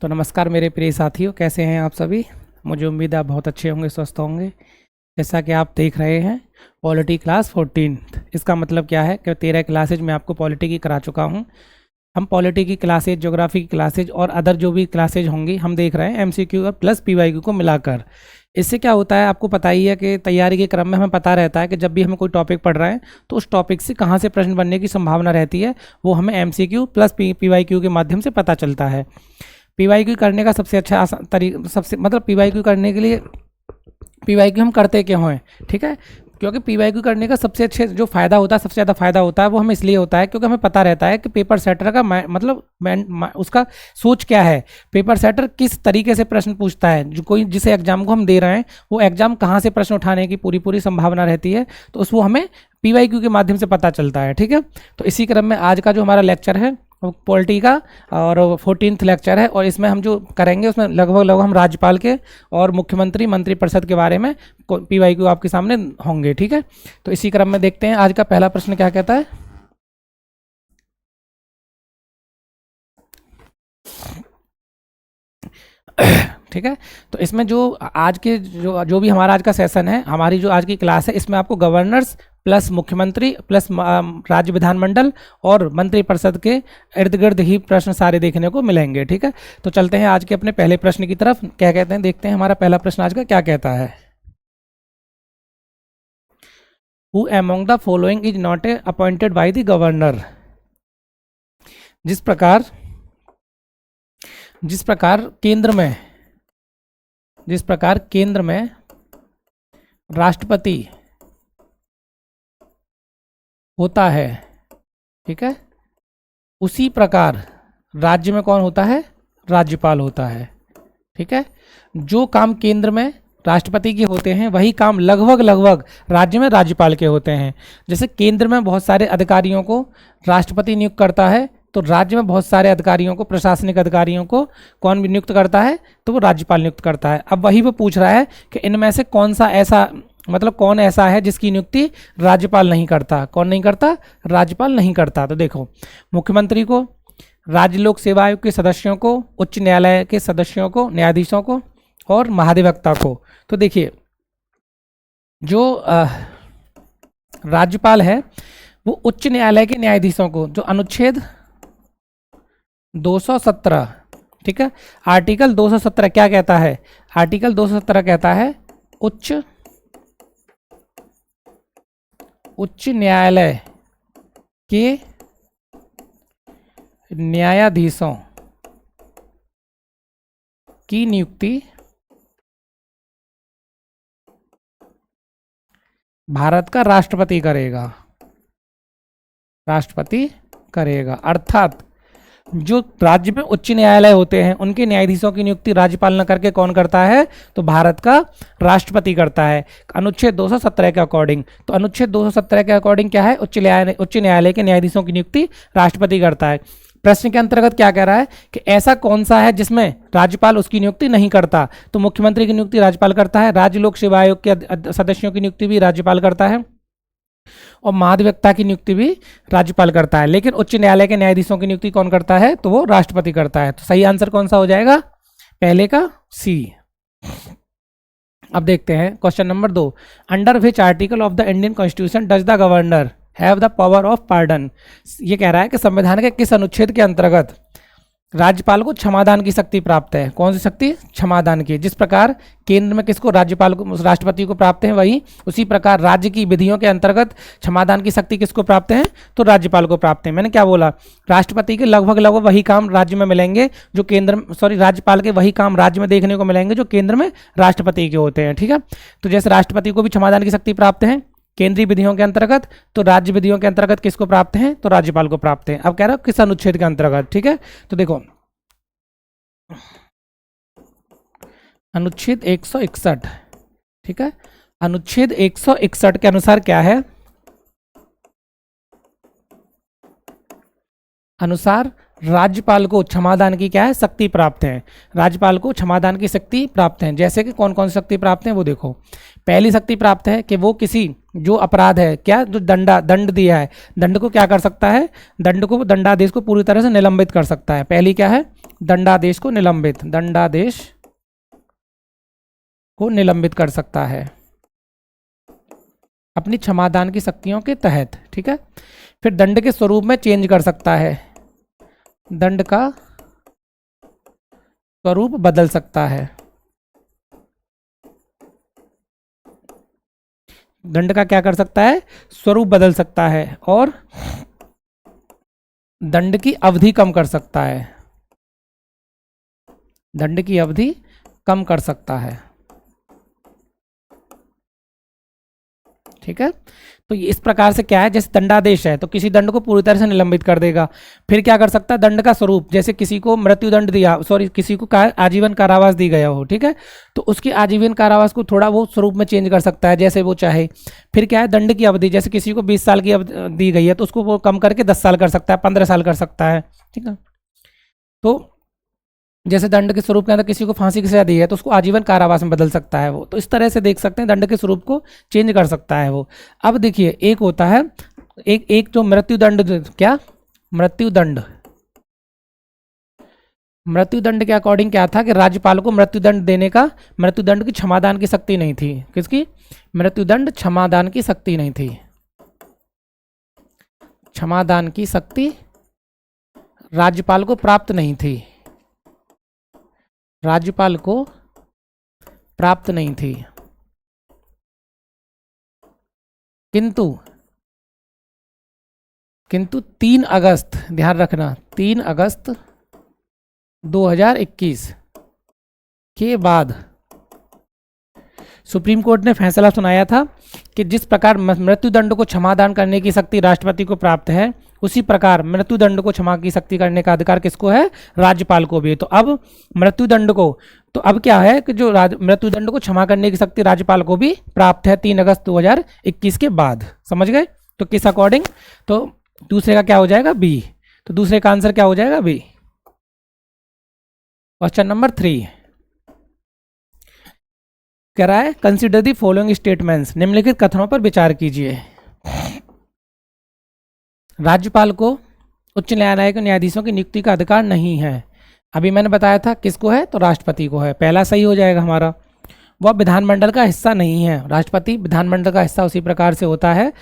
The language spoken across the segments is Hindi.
तो नमस्कार मेरे प्रिय साथियों, कैसे हैं आप सभी। मुझे उम्मीद है आप बहुत अच्छे होंगे, स्वस्थ होंगे। जैसा कि आप देख रहे हैं पॉलिटी क्लास 14। इसका मतलब क्या है कि 13 क्लासेज मैं आपको पॉलिटी की करा चुका हूं। हम पॉलिटी की क्लासेज, ज्योग्राफी की क्लासेज और अदर जो भी क्लासेज होंगी हम देख रहे हैं एमसीक्यू और प्लस पीवाईक्यू को मिलाकर। इससे क्या होता है आपको पता ही है कि तैयारी के क्रम में हमें पता रहता है कि जब भी हमें कोई टॉपिक पढ़ रहे हैं तो उस टॉपिक से कहाँ से प्रश्न बनने की संभावना रहती है, वो हमें एमसीक्यू प्लस पीवाईक्यू के माध्यम से पता चलता है। पीवाईक्यू करने का सबसे अच्छा आसान तरीका, सबसे मतलब पीवाईक्यू करने के लिए पीवाईक्यू हम करते क्यों हैं, ठीक है। क्योंकि पीवाईक्यू करने का सबसे अच्छे जो फायदा होता है, सबसे ज़्यादा फायदा होता है वो हमें इसलिए होता है क्योंकि हमें पता रहता है कि पेपर सेटर का उसका सोच क्या है, पेपर सेटर किस तरीके से प्रश्न पूछता है, जो कोई जिसे एग्जाम को हम दे रहे हैं वो एग्जाम कहाँ से प्रश्न उठाने की पूरी पूरी संभावना रहती है, तो उसको हमें पीवाईक्यू के माध्यम से पता चलता है, ठीक है। तो इसी क्रम में आज का जो हमारा लेक्चर है पॉलिटी का और 14th लेक्चर है, और इसमें हम जो करेंगे उसमें लगभग हम राज्यपाल के और मुख्यमंत्री मंत्रिपरिषद के बारे में पीवाईक्यू आपके सामने होंगे, ठीक है। तो इसी क्रम में देखते हैं आज का पहला प्रश्न क्या कहता है। ठीक है। तो इसमें जो आज के जो भी हमारा आज का सेशन है, हमारी जो आज की क्लास है, इसमें आपको गवर्नर्स प्लस मुख्यमंत्री प्लस राज्य विधानमंडल और मंत्रिपरिषद के इर्द गिर्द ही प्रश्न सारे देखने को मिलेंगे, ठीक है। तो चलते हैं आज के अपने पहले प्रश्न की तरफ। क्या कहते हैं, देखते हैं हमारा पहला प्रश्न आज का क्या कहता है। Who among the following is not appointed by the governor. जिस प्रकार केंद्र में राष्ट्रपति होता है, ठीक है, उसी प्रकार राज्य में कौन होता है, राज्यपाल होता है, ठीक है। जो काम केंद्र में राष्ट्रपति के होते हैं वही काम लगभग राज्य में राज्यपाल के होते हैं। जैसे केंद्र में बहुत सारे अधिकारियों को राष्ट्रपति नियुक्त करता है, तो राज्य में बहुत सारे अधिकारियों को, प्रशासनिक अधिकारियों को कौन भी नियुक्त करता है, तो वो राज्यपाल नियुक्त करता है। अब वही वो पूछ रहा है कि इनमें से कौन ऐसा है जिसकी नियुक्ति राज्यपाल नहीं करता। कौन नहीं करता, राज्यपाल नहीं करता। तो देखो, मुख्यमंत्री को, राज्य लोक सेवा आयोग के सदस्यों को, उच्च न्यायालय के सदस्यों को, न्यायाधीशों को और महाधिवक्ता को। तो देखिए, जो राज्यपाल है वो उच्च न्यायालय के न्यायाधीशों को, जो अनुच्छेद 217, ठीक है, आर्टिकल 217 क्या कहता है, आर्टिकल 217 कहता है उच्च न्यायालय के न्यायाधीशों की नियुक्ति भारत का राष्ट्रपति करेगा। अर्थात जो राज्य में उच्च न्यायालय होते हैं उनके न्यायाधीशों की नियुक्ति राज्यपाल न करके कौन करता है, तो भारत का राष्ट्रपति करता है, अनुच्छेद 217 के अकॉर्डिंग। तो अनुच्छेद 217 के अकॉर्डिंग क्या है, उच्च न्यायालय के न्यायाधीशों की नियुक्ति राष्ट्रपति करता है। प्रश्न के अंतर्गत क्या कह रहा है कि ऐसा कौन सा है जिसमें राज्यपाल उसकी नियुक्ति नहीं करता, तो मुख्यमंत्री की नियुक्ति राज्यपाल करता है, राज्य लोक सेवा आयोग के सदस्यों की नियुक्ति भी राज्यपाल करता है और महाधिवक्ता की नियुक्ति भी राज्यपाल करता है। लेकिन उच्च न्यायालय के न्यायाधीशों की नियुक्ति कौन करता है, तो वो राष्ट्रपति करता है। तो सही आंसर कौन सा हो जाएगा, पहले का सी। अब देखते हैं question number 2। Under which article of the Indian constitution does the governor have the power of pardon. ये कह रहा है कि संविधान के किस अनुच्छेद के अंतर्गत राज्यपाल को क्षमादान की शक्ति प्राप्त है। कौन सी शक्ति, क्षमादान की। जिस प्रकार केंद्र में किसको, राज्यपाल को, राष्ट्रपति को प्राप्त है, वही उसी प्रकार राज्य की विधियों के अंतर्गत क्षमादान की शक्ति किसको प्राप्त है, तो राज्यपाल को प्राप्त है। मैंने क्या बोला, राष्ट्रपति के लगभग वही काम राज्य में मिलेंगे जो राज्यपाल के वही काम राज्य में देखने को मिलेंगे जो केंद्र में राष्ट्रपति के होते हैं, ठीक है। तो जैसे राष्ट्रपति को भी क्षमादान की शक्ति प्राप्त है केंद्रीय विधियों के अंतर्गत, तो राज्य विधियों के अंतर्गत किसको प्राप्त है, तो राज्यपाल को प्राप्त है। अब कह रहा हूं किस अनुच्छेद के अंतर्गत, ठीक है। तो देखो, अनुच्छेद 161, ठीक है, अनुच्छेद 161 के अनुसार क्या है, अनुसार राज्यपाल को क्षमादान की क्या है, शक्ति प्राप्त है। राज्यपाल को क्षमादान की शक्ति प्राप्त है। जैसे कि कौन कौन सी शक्ति प्राप्त है वो देखो। पहली शक्ति प्राप्त है कि वो किसी जो अपराध है, क्या जो दंड दिया है, दंड को क्या कर सकता है, दंडादेश को पूरी तरह से निलंबित कर सकता है। पहली क्या है, दंडादेश को निलंबित कर सकता है अपनी क्षमादान की शक्तियों के तहत। ठीक है। फिर दंड के स्वरूप में चेंज कर सकता है, दंड का स्वरूप बदल सकता है। दंड का क्या कर सकता है, स्वरूप बदल सकता है। और दंड की अवधि कम कर सकता है, दंड की अवधि कम कर सकता है। ठीक है। तो इस प्रकार से क्या है, जैसे दंडादेश है तो किसी दंड को पूरी तरह से निलंबित कर देगा। फिर क्या कर सकता है, दंड का स्वरूप, जैसे किसी को मृत्युदंड दिया, किसी को आजीवन कारावास दी गया हो, ठीक है, तो उसकी आजीवन कारावास को थोड़ा वो स्वरूप में चेंज कर सकता है जैसे वो चाहे। फिर क्या है, दंड की अवधि, जैसे किसी को 20 साल की अवधि दी गई है तो उसको वो कम करके 10 साल कर सकता है, 15 साल कर सकता है। ठीक है। तो जैसे दंड के स्वरूप के अंदर किसी को फांसी की सजा दी है तो उसको आजीवन कारावास में बदल सकता है वो। तो इस तरह से देख सकते हैं दंड के स्वरूप को चेंज कर सकता है वो। अब देखिए एक होता है एक जो मृत्युदंड, क्या मृत्युदंड के अकॉर्डिंग क्या था कि राज्यपाल को मृत्युदंड की क्षमादान की शक्ति नहीं थी। किसकी, मृत्युदंड क्षमादान की शक्ति नहीं थी। क्षमादान की शक्ति राज्यपाल को प्राप्त नहीं थी, राज्यपाल को प्राप्त नहीं थी। किंतु 3 अगस्त, ध्यान रखना, 3 अगस्त 2021 के बाद सुप्रीम कोर्ट ने फैसला सुनाया था कि जिस प्रकार मृत्युदंड को क्षमादान करने की शक्ति राष्ट्रपति को प्राप्त है, उसी प्रकार मृत्युदंड को क्षमा की शक्ति करने का अधिकार किसको है, राज्यपाल को भी। तो अब क्या है कि जो मृत्युदंड को क्षमा करने की शक्ति राज्यपाल को भी प्राप्त है 3 अगस्त 2021 के बाद। समझ गए। तो किस अकॉर्डिंग, तो दूसरे का क्या हो जाएगा, बी। तो दूसरे का आंसर क्या हो जाएगा, बी। क्वेश्चन नंबर 3 कह रहा है, कंसिडर दी फॉलोइंग स्टेटमेंट्स, निम्नलिखित कथनों पर विचार कीजिए। राज्यपाल को उच्च न्यायालय के न्यायाधीशों की नियुक्ति का अधिकार नहीं है। अभी मैंने बताया था किसको है, तो राष्ट्रपति को है। पहला सही हो जाएगा हमारा। वह विधानमंडल का हिस्सा नहीं है। राष्ट्रपति विधानमंडल का हिस्सा उसी प्रकार से होता है,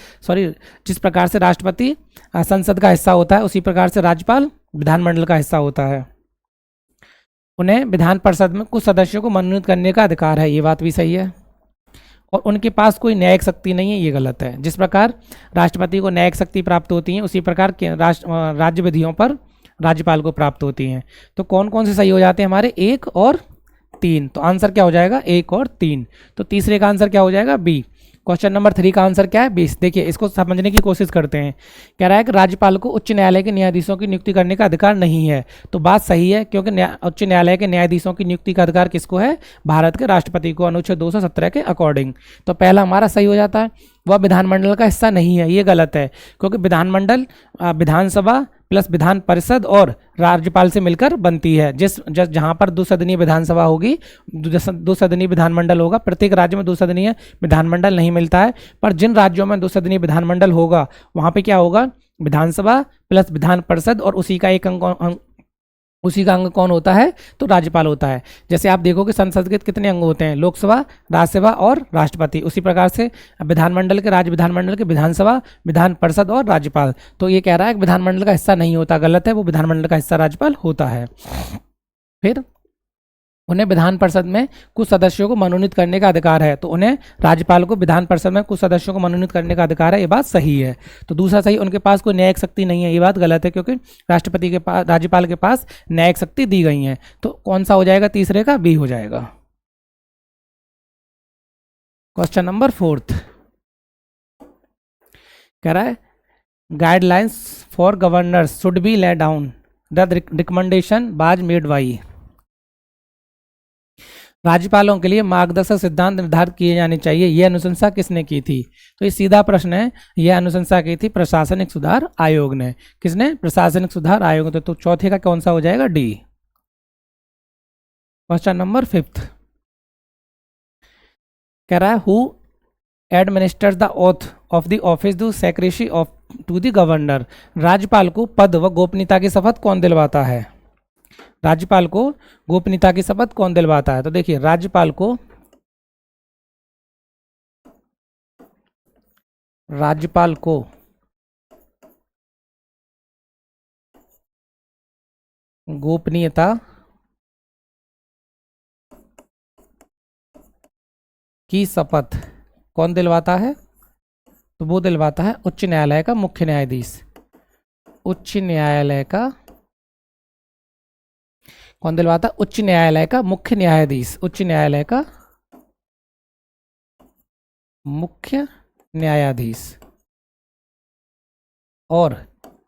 जिस प्रकार से राष्ट्रपति संसद का हिस्सा होता है, उसी प्रकार से राज्यपाल विधानमंडल का हिस्सा होता है। उन्हें विधान परिषद में कुछ सदस्यों को मनोनीत करने का अधिकार है, ये बात भी सही है। और उनके पास कोई न्यायिक शक्ति नहीं है, ये गलत है। जिस प्रकार राष्ट्रपति को न्यायिक शक्ति प्राप्त होती है, उसी प्रकार राज्य विधियों पर राज्यपाल को प्राप्त होती हैं। तो कौन कौन से सही हो जाते हैं हमारे, 1 और 3। तो आंसर क्या हो जाएगा, 1 और 3। तो तीसरे का आंसर क्या हो जाएगा, बी। क्वेश्चन नंबर 3 का आंसर क्या है, 20। देखिए इसको समझने की कोशिश करते हैं। कह रहा है कि राज्यपाल को उच्च न्यायालय के न्यायाधीशों की नियुक्ति करने का अधिकार नहीं है। तो बात सही है, क्योंकि उच्च न्यायालय के न्यायाधीशों की नियुक्ति का अधिकार किसको है, भारत के राष्ट्रपति को, अनुच्छेद 217 के अकॉर्डिंग। तो पहला हमारा सही हो जाता है। वह विधानमंडल का हिस्सा नहीं है, ये गलत है, क्योंकि विधानमंडल विधानसभा प्लस विधान परिषद और राज्यपाल से मिलकर बनती है। जहाँ पर 2 सदनीय विधानसभा होगी, 2 सदनीय विधानमंडल होगा। प्रत्येक राज्य में 2 सदनीय विधानमंडल नहीं मिलता है, पर जिन राज्यों में 2 सदनीय विधानमंडल होगा वहाँ पे क्या होगा, विधानसभा प्लस विधान परिषद, और उसी का अंग कौन होता है, तो राज्यपाल होता है। जैसे आप देखो कि संसद के कितने अंग होते हैं, लोकसभा, राज्यसभा और राष्ट्रपति। उसी प्रकार से विधानमंडल के, राज्य विधानमंडल के विधानसभा, विधान परिषद और राज्यपाल। तो ये कह रहा है कि विधानमंडल का हिस्सा नहीं होता, गलत है, वो विधानमंडल का हिस्सा राज्यपाल होता है। फिर उन्हें विधान परिषद में कुछ सदस्यों को मनोनीत करने का अधिकार है। तो उन्हें, राज्यपाल को विधान परिषद में कुछ सदस्यों को मनोनीत करने का अधिकार है, ये बात सही है। तो दूसरा सही, उनके पास कोई न्यायिक शक्ति नहीं है, ये बात गलत है, क्योंकि राष्ट्रपति के पास, राज्यपाल के पास न्यायिक शक्ति दी गई है। तो कौन सा हो जाएगा, तीसरे का बी हो जाएगा। क्वेश्चन नंबर 4 कह रहा है, guidelines for governors should be lay down, the recommendation was made by. राज्यपालों के लिए मार्गदर्शक सिद्धांत निर्धारित किए जाने चाहिए, यह अनुशंसा किसने की थी? तो ये सीधा प्रश्न है, यह अनुशंसा की थी प्रशासनिक सुधार आयोग ने। किसने? प्रशासनिक सुधार आयोग ने। तो चौथे का कौन सा हो जाएगा? डी। क्वेश्चन नंबर 5 कह रहा है who administers the oath of the office to secretary of to the governor. राज्यपाल को पद व गोपनीयता की शपथ कौन दिलवाता है? राज्यपाल को गोपनीयता की शपथ कौन दिलवाता है? तो देखिए, राज्यपाल को गोपनीयता की शपथ कौन दिलवाता है? तो वो दिलवाता है उच्च न्यायालय का मुख्य न्यायाधीश। उच्च न्यायालय का कौन दिलवाता? उच्च न्यायालय का मुख्य न्यायाधीश। उच्च न्यायालय का मुख्य न्यायाधीश। और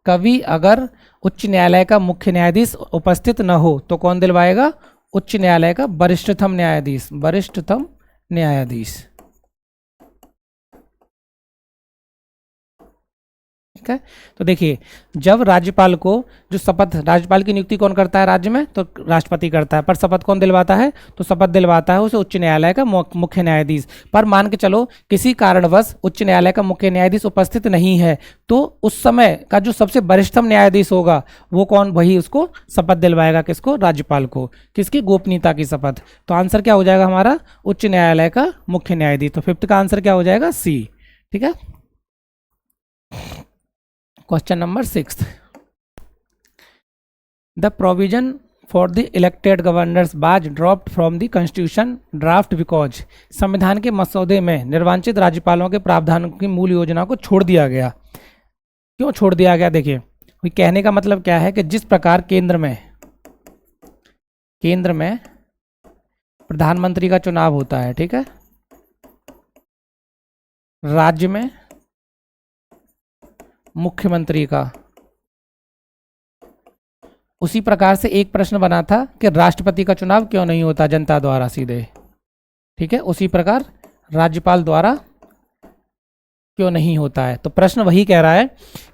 कभी अगर उच्च न्यायालय का मुख्य न्यायाधीश उपस्थित न हो तो कौन दिलवाएगा? उच्च न्यायालय का वरिष्ठतम न्यायाधीश। वरिष्ठतम न्यायाधीश। ठीक है। तो देखिए, जब राज्यपाल को जो शपथ, राज्यपाल की नियुक्ति कौन करता है राज्य में? तो राष्ट्रपति करता है। पर शपथ कौन दिलवाता है? तो शपथ दिलवाता है उसे उच्च न्यायालय का मुख्य न्यायाधीश। पर मान के चलो किसी कारणवश उच्च न्यायालय का मुख्य न्यायाधीश उपस्थित नहीं है, तो उस समय का जो सबसे वरिष्ठतम न्यायाधीश होगा वो कौन? वही उसको शपथ दिलवाएगा। किसको? राज्यपाल को। किसकी? गोपनीयता की शपथ। तो आंसर क्या हो जाएगा हमारा? उच्च न्यायालय का मुख्य न्यायाधीश। तो 5th का आंसर क्या हो जाएगा? सी। ठीक है। Question number 6 the provision for the elected governors was dropped from the constitution draft because. संविधान के मसौदे में निर्वाचित राज्यपालों के प्रावधानों की मूल योजना को छोड़ दिया गया। क्यों छोड़ दिया गया? देखिए, कहने का मतलब क्या है कि जिस प्रकार केंद्र में प्रधानमंत्री का चुनाव होता है, ठीक है, राज्य में मुख्यमंत्री का, उसी प्रकार से एक प्रश्न बना था कि राष्ट्रपति का चुनाव क्यों नहीं होता जनता द्वारा सीधे। ठीक है, उसी प्रकार राज्यपाल द्वारा क्यों नहीं होता है। तो प्रश्न वही कह रहा है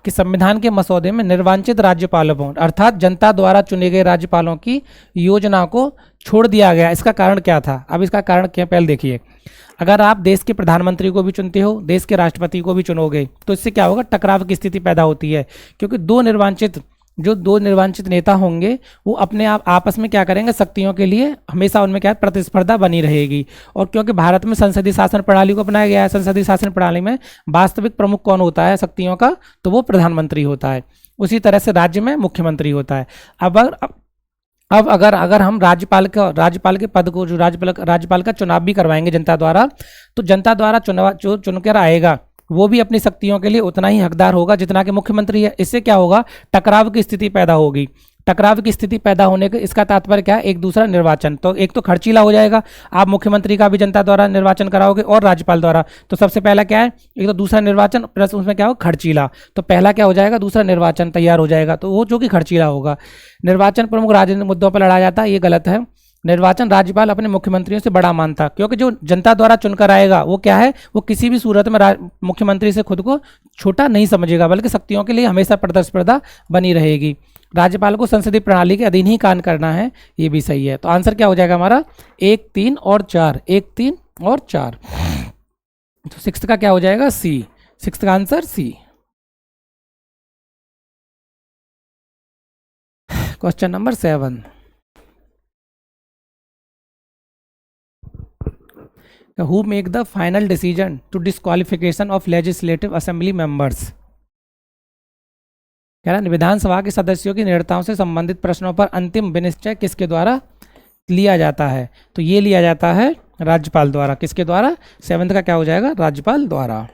कि संविधान के मसौदे में निर्वाचित राज्यपालों अर्थात जनता द्वारा चुने गए राज्यपालों की योजना को छोड़ दिया गया। इसका कारण क्या था? अब इसका कारण क्या, पहले देखिए। अगर आप देश के प्रधानमंत्री को भी चुनते हो, देश के राष्ट्रपति को भी चुनोगे, तो इससे क्या होगा? टकराव की स्थिति पैदा होती है, क्योंकि दो निर्वाचित नेता होंगे वो अपने आप आपस में क्या करेंगे? शक्तियों के लिए हमेशा उनमें क्या प्रतिस्पर्धा बनी रहेगी। और क्योंकि भारत में संसदीय शासन प्रणाली को अपनाया गया है, संसदीय शासन प्रणाली में वास्तविक प्रमुख कौन होता है शक्तियों का? तो वो प्रधानमंत्री होता है। उसी तरह से राज्य में मुख्यमंत्री होता है। अब अगर हम राज्यपाल के पद को, जो राज्यपाल का चुनाव भी करवाएंगे जनता द्वारा, तो जनता द्वारा चुनकर आएगा वो भी अपनी शक्तियों के लिए उतना ही हकदार होगा जितना कि मुख्यमंत्री है। इससे क्या होगा? टकराव की स्थिति पैदा होगी। टकराव की स्थिति पैदा होने का इसका तात्पर्य क्या है? एक दूसरा निर्वाचन। तो एक तो खर्चीला हो जाएगा, आप मुख्यमंत्री का भी जनता द्वारा निर्वाचन कराओगे और राज्यपाल द्वारा, तो सबसे पहला क्या है? एक तो दूसरा निर्वाचन प्लस उसमें क्या हो? खर्चीला। तो पहला क्या हो जाएगा? दूसरा निर्वाचन तैयार हो जाएगा, तो वो जो कि खर्चीला होगा। निर्वाचन प्रमुख राजनीतिक मुद्दों पर लड़ा जाता है, ये गलत है। निर्वाचन राज्यपाल अपने मुख्यमंत्रियों से बड़ा मानता, क्योंकि जो जनता द्वारा चुनकर आएगा वो क्या है? वो किसी भी सूरत में मुख्यमंत्री से खुद को छोटा नहीं समझेगा, बल्कि शक्तियों के लिए हमेशा प्रतिस्पर्धा बनी रहेगी। राज्यपाल को संसदीय प्रणाली के अधीन ही काम करना है, ये भी सही है। तो आंसर क्या हो जाएगा हमारा? 1, 3 और 4। 1, 3 और 4। तो 6th का क्या हो जाएगा? सी। 6th का answer C. Question number 7 who make the final decision to disqualification of legislative assembly members. कह रहा विधानसभा के सदस्यों की निरताओं से संबंधित प्रश्नों पर अंतिम विनिश्चय किसके द्वारा लिया जाता है? तो ये लिया जाता है राज्यपाल द्वारा। किसके द्वारा? 7th का क्या हो जाएगा? राज्यपाल द्वारा।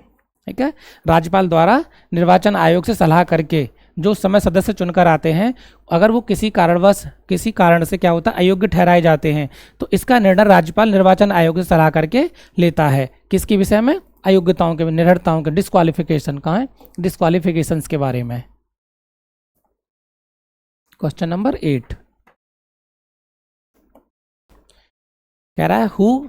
ठीक है, राज्यपाल द्वारा निर्वाचन आयोग से सलाह करके जो समय सदस्य चुनकर आते हैं, अगर वो किसी कारण से क्या होता है? अयोग्य ठहराए जाते हैं, तो इसका निर्णय राज्यपाल निर्वाचन आयोग से सलाह करके लेता है। किसके विषय में? अयोग्यताओं के, निरर्थताओं के, डिस्क्वालिफिकेशन। कहाँ है? डिस्क्वालिफिकेशंस के बारे में। क्वेश्चन नंबर 8 कह रहा है हु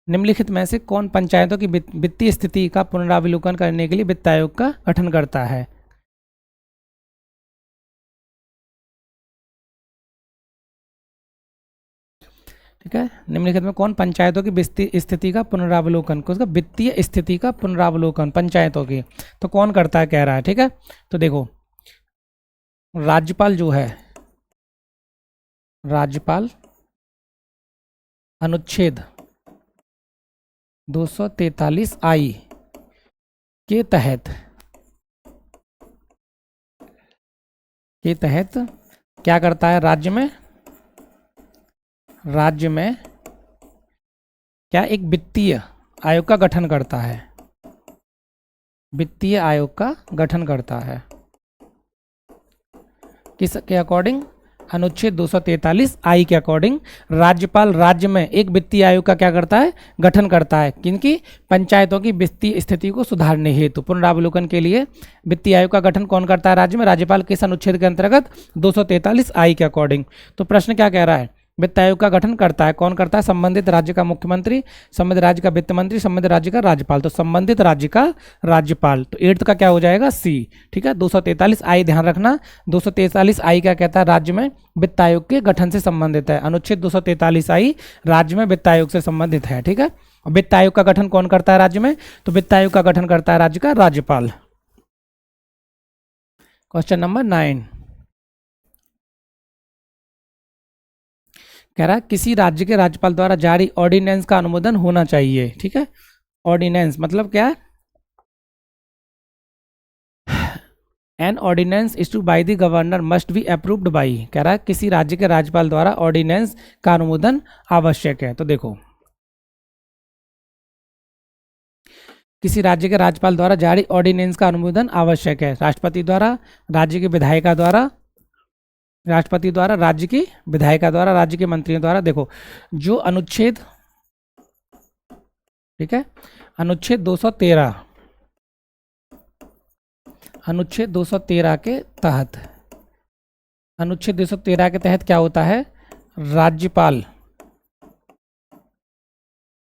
निम्नलिखित में से कौन पंचायतों की वित्तीय स्थिति का पुनरावलोकन करने के लिए वित्त आयोग का गठन करता है। ठीक है, निम्नलिखित में कौन पंचायतों की वित्तीय स्थिति का पुनरावलोकन, उसका वित्तीय स्थिति का पुनरावलोकन पंचायतों की तो कौन करता है कह रहा है। ठीक है, तो देखो राज्यपाल जो है, राज्यपाल अनुच्छेद 243 आई के तहत क्या करता है, राज्य में क्या एक वित्तीय आयोग का गठन करता है, वित्तीय आयोग का गठन करता है। किसके अकॉर्डिंग, अनुच्छेद 243 आई के अकॉर्डिंग राज्यपाल राज्य में एक वित्तीय आयोग का क्या करता है, गठन करता है। किनकी, पंचायतों की वित्तीय स्थिति को सुधारने हेतु पुनरावलोकन के लिए वित्तीय आयोग का गठन कौन करता है राज्य में, राज्यपाल। किस अनुच्छेद के अंतर्गत, 243 आई के अकॉर्डिंग। तो प्रश्न क्या कह रहा है, वित्त आयोग का गठन करता है कौन करता है, संबंधित राज्य का मुख्यमंत्री, संबंधित राज्य का वित्त मंत्री, संबंधित राज्य का राज्यपाल। तो संबंधित राज्य का राज्यपाल, तो 8th का क्या हो जाएगा, सी। ठीक है, 243 आई ध्यान रखना, 243 आई क्या कहता है, राज्य में वित्त आयोग के गठन से संबंधित है। अनुच्छेद 243 आई राज्य में वित्त आयोग से संबंधित है। ठीक है, वित्त आयोग का गठन कौन करता है राज्य में, तो वित्त आयोग का गठन करता है राज्य का राज्यपाल। क्वेश्चन नंबर 9 कह रहा है किसी राज्य के राज्यपाल द्वारा जारी ऑर्डिनेंस का अनुमोदन होना चाहिए। ठीक है, ऑर्डिनेंस मतलब क्या, an ordinance issued by the governor must be approved by. कह रहा है किसी राज्य के राज्यपाल द्वारा ऑर्डिनेंस का अनुमोदन आवश्यक है। तो देखो किसी राज्य के राज्यपाल द्वारा जारी ऑर्डिनेंस का अनुमोदन आवश्यक है, राष्ट्रपति द्वारा, राज्य के विधायिका द्वारा, राष्ट्रपति द्वारा, राज्य की विधायिका द्वारा, राज्य के मंत्रियों द्वारा। देखो जो अनुच्छेद, ठीक है, अनुच्छेद 213, अनुच्छेद 213 के तहत, अनुच्छेद 213 के तहत क्या होता है, राज्यपाल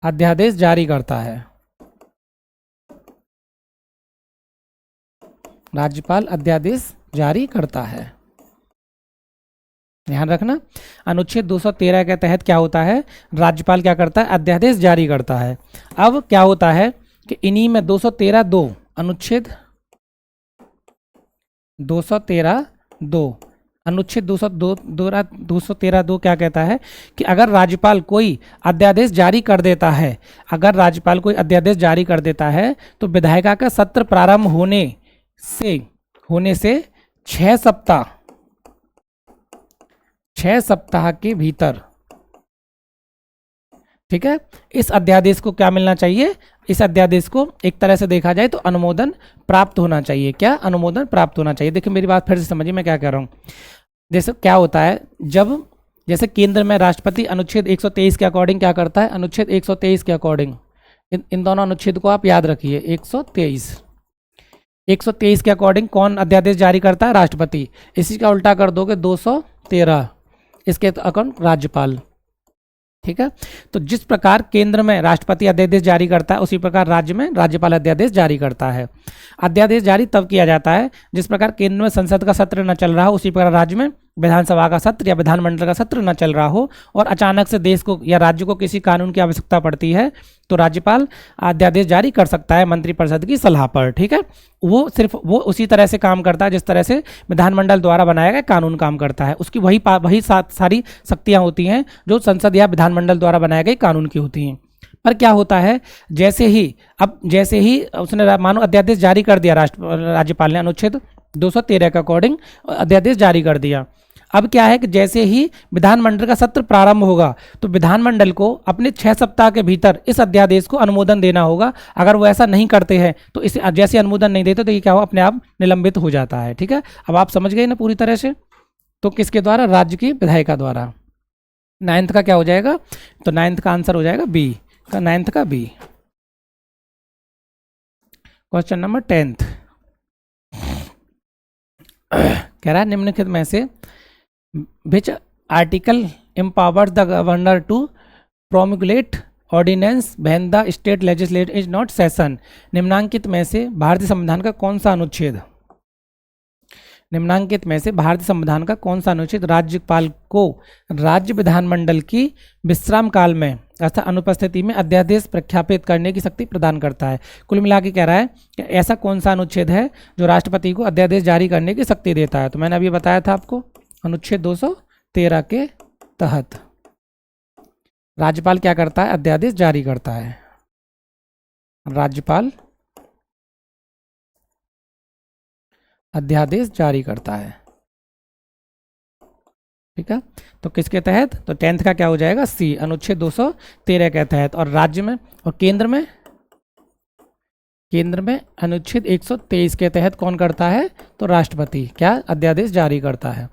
अध्यादेश जारी करता है, राज्यपाल अध्यादेश जारी करता है। ध्यान रखना, अनुच्छेद 213 के तहत क्या होता है, राज्यपाल क्या करता है, अध्यादेश जारी करता है। अब क्या होता है कि इन्हीं में 213(2), अनुच्छेद 213(2), अनुच्छेद 213(2) क्या कहता है कि अगर राज्यपाल कोई अध्यादेश जारी कर देता है, अगर राज्यपाल कोई अध्यादेश जारी कर देता है तो विधायिका का सत्र प्रारंभ होने से 6 सप्ताह के भीतर, ठीक है, इस अध्यादेश को क्या मिलना चाहिए, इस अध्यादेश को एक तरह से देखा जाए तो अनुमोदन प्राप्त होना चाहिए। क्या, अनुमोदन प्राप्त होना चाहिए। देखिए मेरी बात फिर से समझिए मैं क्या कह रहा हूँ। जैसे क्या होता है, जब जैसे केंद्र में राष्ट्रपति अनुच्छेद 123 के अकॉर्डिंग क्या करता है, अनुच्छेद 123 के अकॉर्डिंग, इन दोनों अनुच्छेद को आप याद रखिए। 123 के अकॉर्डिंग कौन अध्यादेश जारी करता है, राष्ट्रपति। इसी का उल्टा कर दोगे 213, इसके अकॉर्डिंग राज्यपाल। ठीक है, तो जिस प्रकार केंद्र में राष्ट्रपति अध्यादेश जारी करता है उसी प्रकार राज्य में राज्यपाल अध्यादेश जारी करता है। अध्यादेश जारी तब किया जाता है जिस प्रकार केंद्र में संसद का सत्र न चल रहा हो, उसी प्रकार राज्य में विधानसभा का सत्र या विधानमंडल का सत्र न चल रहा हो और अचानक से देश को या राज्य को किसी कानून की आवश्यकता पड़ती है तो राज्यपाल अध्यादेश जारी कर सकता है मंत्रिपरिषद की सलाह पर। ठीक है, वो उसी तरह से काम करता है जिस तरह से विधानमंडल द्वारा बनाया गया कानून काम करता है। उसकी वही सारी शक्तियां होती हैं जो संसद या विधानमंडल द्वारा बनाए गए कानून की होती हैं। पर क्या होता है, जैसे ही उसने मानो अध्यादेश जारी कर दिया, राज्यपाल ने अनुच्छेद 213 के अकॉर्डिंग अध्यादेश जारी कर दिया। अब क्या है कि जैसे ही विधानमंडल का सत्र प्रारंभ होगा तो विधानमंडल को अपने 6 सप्ताह के भीतर इस अध्यादेश को अनुमोदन देना होगा। अगर वो ऐसा नहीं करते हैं तो इसे जैसे अनुमोदन नहीं देते तो ये क्या हो, अपने आप निलंबित हो जाता है। ठीक है, अब आप समझ गए ना पूरी तरह से। तो किसके द्वारा, राज्य की विधायिका द्वारा। 9th का क्या हो जाएगा, तो 9th का आंसर हो जाएगा बी का, 9th का बी। क्वेश्चन नंबर 10th कह रहा है निम्नलिखित में से which article empowers the governor to promulgate ordinance when the state legislature is not session. निम्नांकित में से भारतीय संविधान का कौन सा अनुच्छेद, निम्नांकित में से भारतीय संविधान का कौन सा अनुच्छेद राज्यपाल को राज्य विधानमंडल की विश्राम काल में अर्थात अनुपस्थिति में अध्यादेश प्रख्यापित करने की शक्ति प्रदान करता है। कुल मिला के कह रहा है कि ऐसा कौन सा अनुच्छेद है जो राष्ट्रपति को अध्यादेश जारी करने की शक्ति देता है। तो मैंने अभी बताया था आपको, अनुच्छेद 213 के तहत राज्यपाल क्या करता है, अध्यादेश जारी करता है। राज्यपाल अध्यादेश जारी करता है, ठीक है। तो किसके तहत, तो 10th का क्या हो जाएगा, सी, अनुच्छेद 213 के तहत। और राज्य में और केंद्र में, केंद्र में अनुच्छेद 123 के तहत कौन करता है, तो राष्ट्रपति क्या अध्यादेश जारी करता है।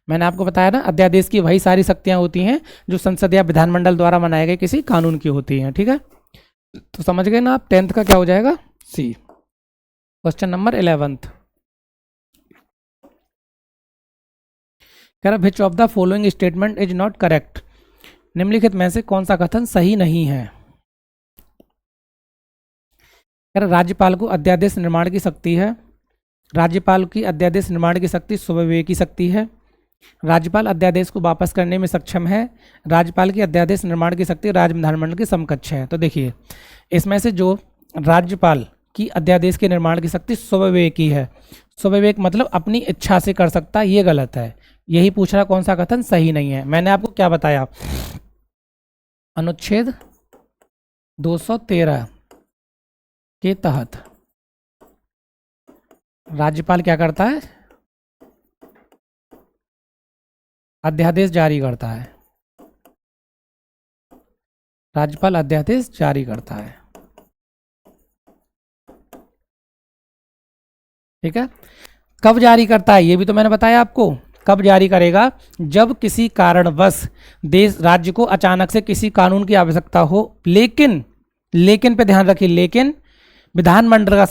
मैंने आपको बताया ना, अध्यादेश की वही सारी शक्तियां होती हैं जो संसद या विधानमंडल द्वारा बनाए गए किसी कानून की होती हैं, ठीक है। तो समझ गए ना आप, 10th का क्या हो जाएगा, सी। क्वेश्चन नंबर 11th, कह रहा which of the following statement is not correct. निम्नलिखित में से कौन सा कथन सही नहीं है। कह रहा राज्यपाल को अध्यादेश निर्माण की शक्ति है, राज्यपाल की अध्यादेश निर्माण की शक्ति स्वविवेक की शक्ति है, राज्यपाल अध्यादेश को वापस करने में सक्षम है, राज्यपाल की अध्यादेश निर्माण की शक्ति राज्य विधानमंडल की समकक्ष है। तो देखिए इसमें से जो राज्यपाल की अध्यादेश के निर्माण की शक्ति स्वविवेक की है, स्वविवेक मतलब अपनी इच्छा से कर सकता है, ये गलत है। यही पूछ रहा कौन सा कथन सही नहीं है। मैंने आपको क्या बताया, अनुच्छेद 213 के तहत राज्यपाल क्या करता है, अध्यादेश जारी करता है, राज्यपाल अध्यादेश जारी करता है, ठीक है। कब जारी करता है ये भी तो मैंने बताया आपको, कब जारी करेगा, जब किसी कारणवश देश राज्य को अचानक से किसी कानून की आवश्यकता हो, लेकिन पे ध्यान रखिए, लेकिन विधानमंडल का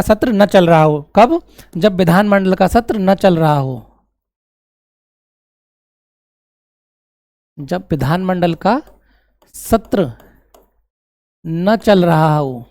सत्र न चल रहा हो। कब, जब विधानमंडल का सत्र न चल रहा हो, जब विधानमंडल का सत्र न चल रहा हो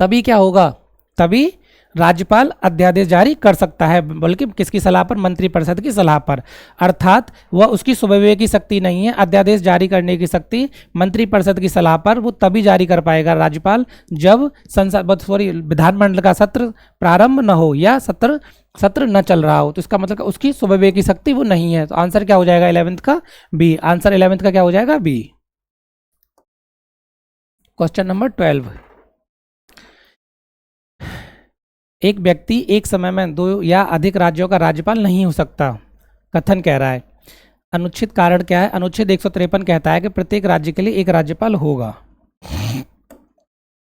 तभी क्या होगा, तभी राज्यपाल अध्यादेश जारी कर सकता है, बल्कि किसकी सलाह पर, मंत्रिपरिषद की सलाह पर। अर्थात वह उसकी स्वविवेक की शक्ति नहीं है, अध्यादेश जारी करने की शक्ति मंत्रिपरिषद की सलाह पर वो तभी जारी कर पाएगा राज्यपाल जब विधानमंडल का सत्र प्रारंभ न हो या सत्र न चल रहा हो। तो इसका मतलब उसकी स्वविवेक की शक्ति वो नहीं है। तो आंसर क्या हो जाएगा 11th का, बी। आंसर 11th का क्या हो जाएगा, बी। क्वेश्चन नंबर 12, एक व्यक्ति एक समय में 2 या अधिक राज्यों का राज्यपाल नहीं हो सकता, कथन कह रहा है। अनुच्छेद कारण क्या है, अनुच्छेद 153 कहता है कि प्रत्येक राज्य के लिए एक राज्यपाल होगा।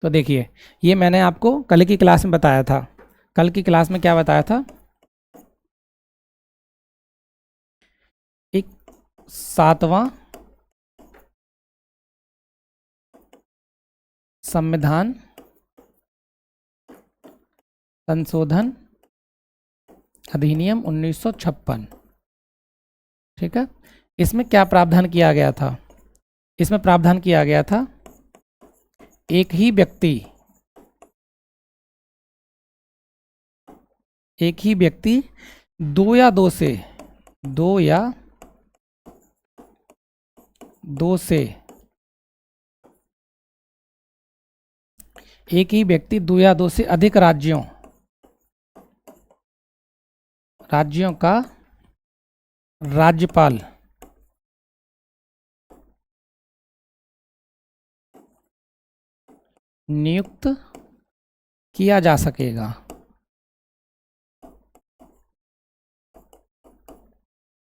तो देखिए ये मैंने आपको कल की क्लास में बताया था। कल की क्लास में क्या बताया था, एक 7वां संविधान संशोधन अधिनियम 1956, ठीक है। इसमें क्या प्रावधान किया गया था, इसमें प्रावधान किया गया था एक ही व्यक्ति 2 या 2 से एक ही व्यक्ति 2 या 2 से अधिक राज्यों का राज्यपाल नियुक्त किया जा सकेगा,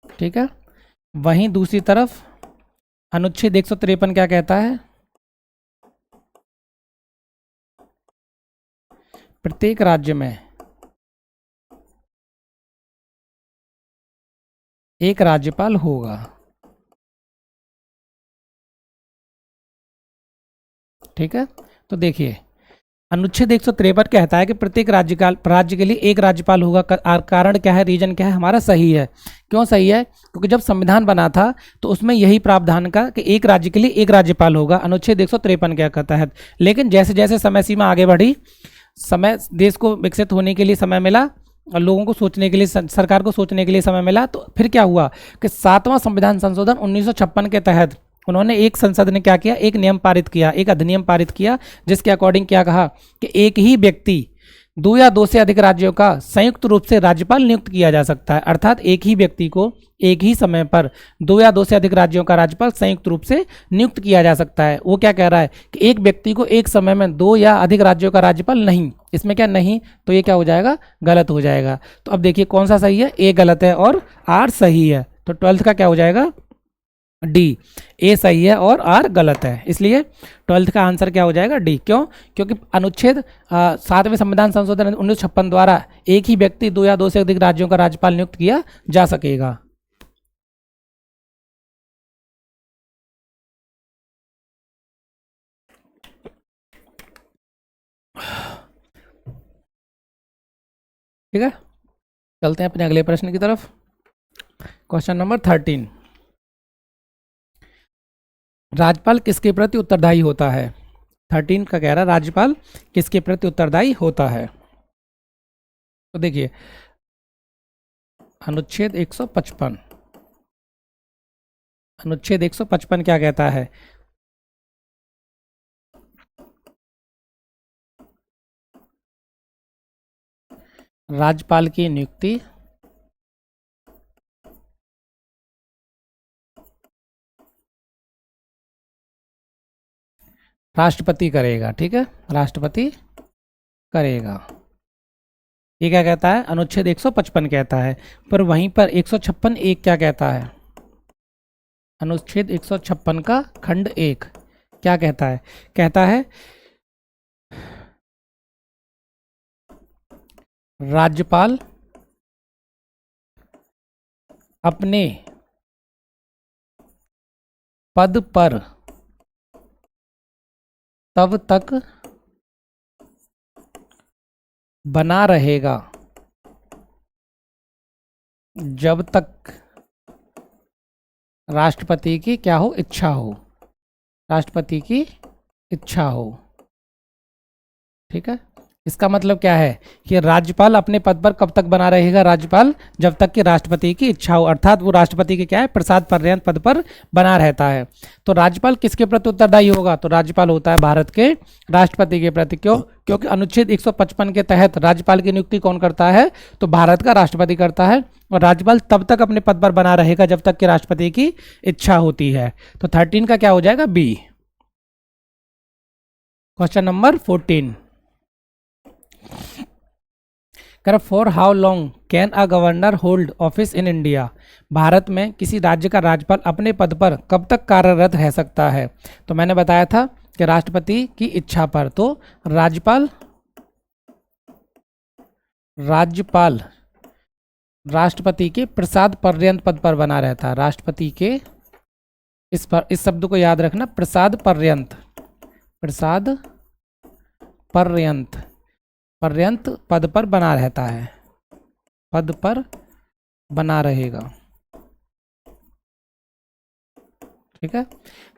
ठीक है। वहीं दूसरी तरफ अनुच्छेद 153 क्या कहता है, प्रत्येक राज्य में एक राज्यपाल होगा, ठीक है। तो देखिए अनुच्छेद 153 कहता है कि प्रत्येक राज्य के लिए एक राज्यपाल होगा। कारण क्या है, रीजन क्या है हमारा, सही है। क्यों सही है? क्योंकि जब संविधान बना था तो उसमें यही प्रावधान का कि एक राज्य के लिए एक राज्यपाल होगा, अनुच्छेद 153 के तहत। लेकिन जैसे जैसे समय सीमा आगे बढ़ी, समय देश को विकसित होने के लिए समय मिला और लोगों को सोचने के लिए, सरकार को सोचने के लिए समय मिला, तो फिर क्या हुआ कि 7वां संविधान संशोधन 1956 के तहत उन्होंने, एक संसद ने क्या किया, एक नियम पारित किया, एक अधिनियम पारित किया, जिसके अकॉर्डिंग क्या कहा कि एक ही व्यक्ति 2 या 2 से अधिक राज्यों का संयुक्त रूप से राज्यपाल नियुक्त किया जा सकता है। अर्थात एक ही व्यक्ति को एक ही समय पर 2 या 2 से अधिक राज्यों का राज्यपाल संयुक्त रूप से नियुक्त किया जा सकता है। वो क्या कह रहा है कि एक व्यक्ति को एक समय में 2 या अधिक राज्यों का राज्यपाल नहीं, इसमें क्या नहीं, तो ये क्या हो जाएगा, गलत हो जाएगा। तो अब देखिए कौन सा सही है, ए गलत है और आर सही है। तो 12th का क्या हो जाएगा, डी। ए सही है और आर गलत है, इसलिए 12th का आंसर क्या हो जाएगा, डी। क्यों? क्योंकि अनुच्छेद 7वें संविधान संशोधन 1956 द्वारा एक ही व्यक्ति 2 या 2 से अधिक राज्यों का राज्यपाल नियुक्त किया जा सकेगा। ठीक है, चलते हैं अपने अगले प्रश्न की तरफ। क्वेश्चन नंबर 13, राज्यपाल किसके प्रति उत्तरदायी होता है? 13 का कह रहा है राज्यपाल किसके प्रति उत्तरदायी होता है। तो देखिए अनुच्छेद 155, अनुच्छेद 155 क्या कहता है, राज्यपाल की नियुक्ति राष्ट्रपति करेगा। ठीक है, राष्ट्रपति करेगा, ये क्या कहता है, अनुच्छेद 155 कहता है। पर वहीं पर 156 एक क्या कहता है, अनुच्छेद 156 का खंड 1 क्या कहता है, कहता है राज्यपाल अपने पद पर तब तक बना रहेगा जब तक राष्ट्रपति की क्या हो, इच्छा हो, राष्ट्रपति की इच्छा हो। ठीक है, इसका मतलब क्या है कि राज्यपाल अपने पद पर कब तक बना रहेगा, राज्यपाल जब तक कि राष्ट्रपति की इच्छा हो, अर्थात वो राष्ट्रपति के क्या है, प्रसाद पर्यंत पद पर बना रहता है। तो राज्यपाल किसके प्रति उत्तरदायी होगा, तो राज्यपाल होता है भारत के राष्ट्रपति के प्रति। क्यों? क्योंकि अनुच्छेद 155 के तहत राज्यपाल की नियुक्ति कौन करता है, तो भारत का राष्ट्रपति करता है, और राज्यपाल तब तक अपने पद पर बना रहेगा जब तक कि राष्ट्रपति की इच्छा होती है। तो 13 का क्या हो जाएगा, B. Question number 14, for how long can a governor hold office in India? भारत में किसी राज्य का राज्यपाल अपने पद पर कब तक कार्यरत रह सकता है? तो मैंने बताया था कि राष्ट्रपति की इच्छा पर। तो राज्यपाल राष्ट्रपति के प्रसाद पर्यंत पद पर बना रहता है। राष्ट्रपति के इस शब्द को याद रखना, प्रसाद पर्यंत, प्रसाद पर्यंत पद पर बना रहता है, पद पर बना रहेगा। ठीक है,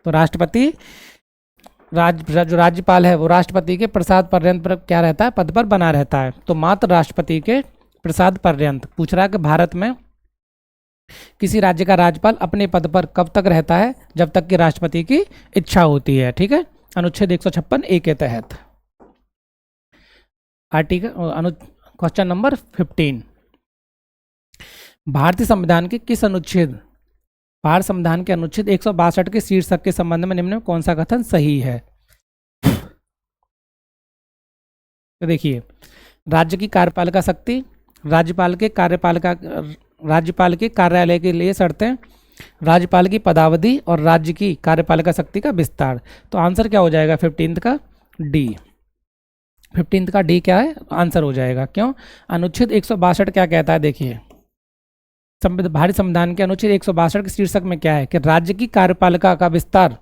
तो राष्ट्रपति जो राज्यपाल है वो राष्ट्रपति के प्रसाद पर्यंत पर क्या रहता है, पद पर बना रहता है। तो मात्र राष्ट्रपति के प्रसाद पर्यंत पूछ रहा है कि भारत में किसी राज्य का राज्यपाल अपने पद पर कब तक रहता है, जब तक कि राष्ट्रपति की इच्छा होती है। ठीक है, अनुच्छेद 156 ए के तहत। क्वेश्चन नंबर 15, भारतीय संविधान के किस अनुच्छेद, भारत संविधान के अनुच्छेद 162 के शीर्षक के संबंध में निम्न में कौन सा कथन सही है? तो देखिए, राज्य की कार्यपालिका शक्ति, राज्यपाल के कार्यालय के लिए शर्तें, राज्यपाल की पदावधि और राज्य की कार्यपालिका शक्ति का विस्तार। तो आंसर क्या हो जाएगा 15th का, डी। 15th का डी क्या है, आंसर हो जाएगा। क्यों? अनुच्छेद 162 क्या कहता है, देखिए भारतीय संविधान के अनुच्छेद 162 के शीर्षक में क्या है कि राज्य की कार्यपालिका का विस्तार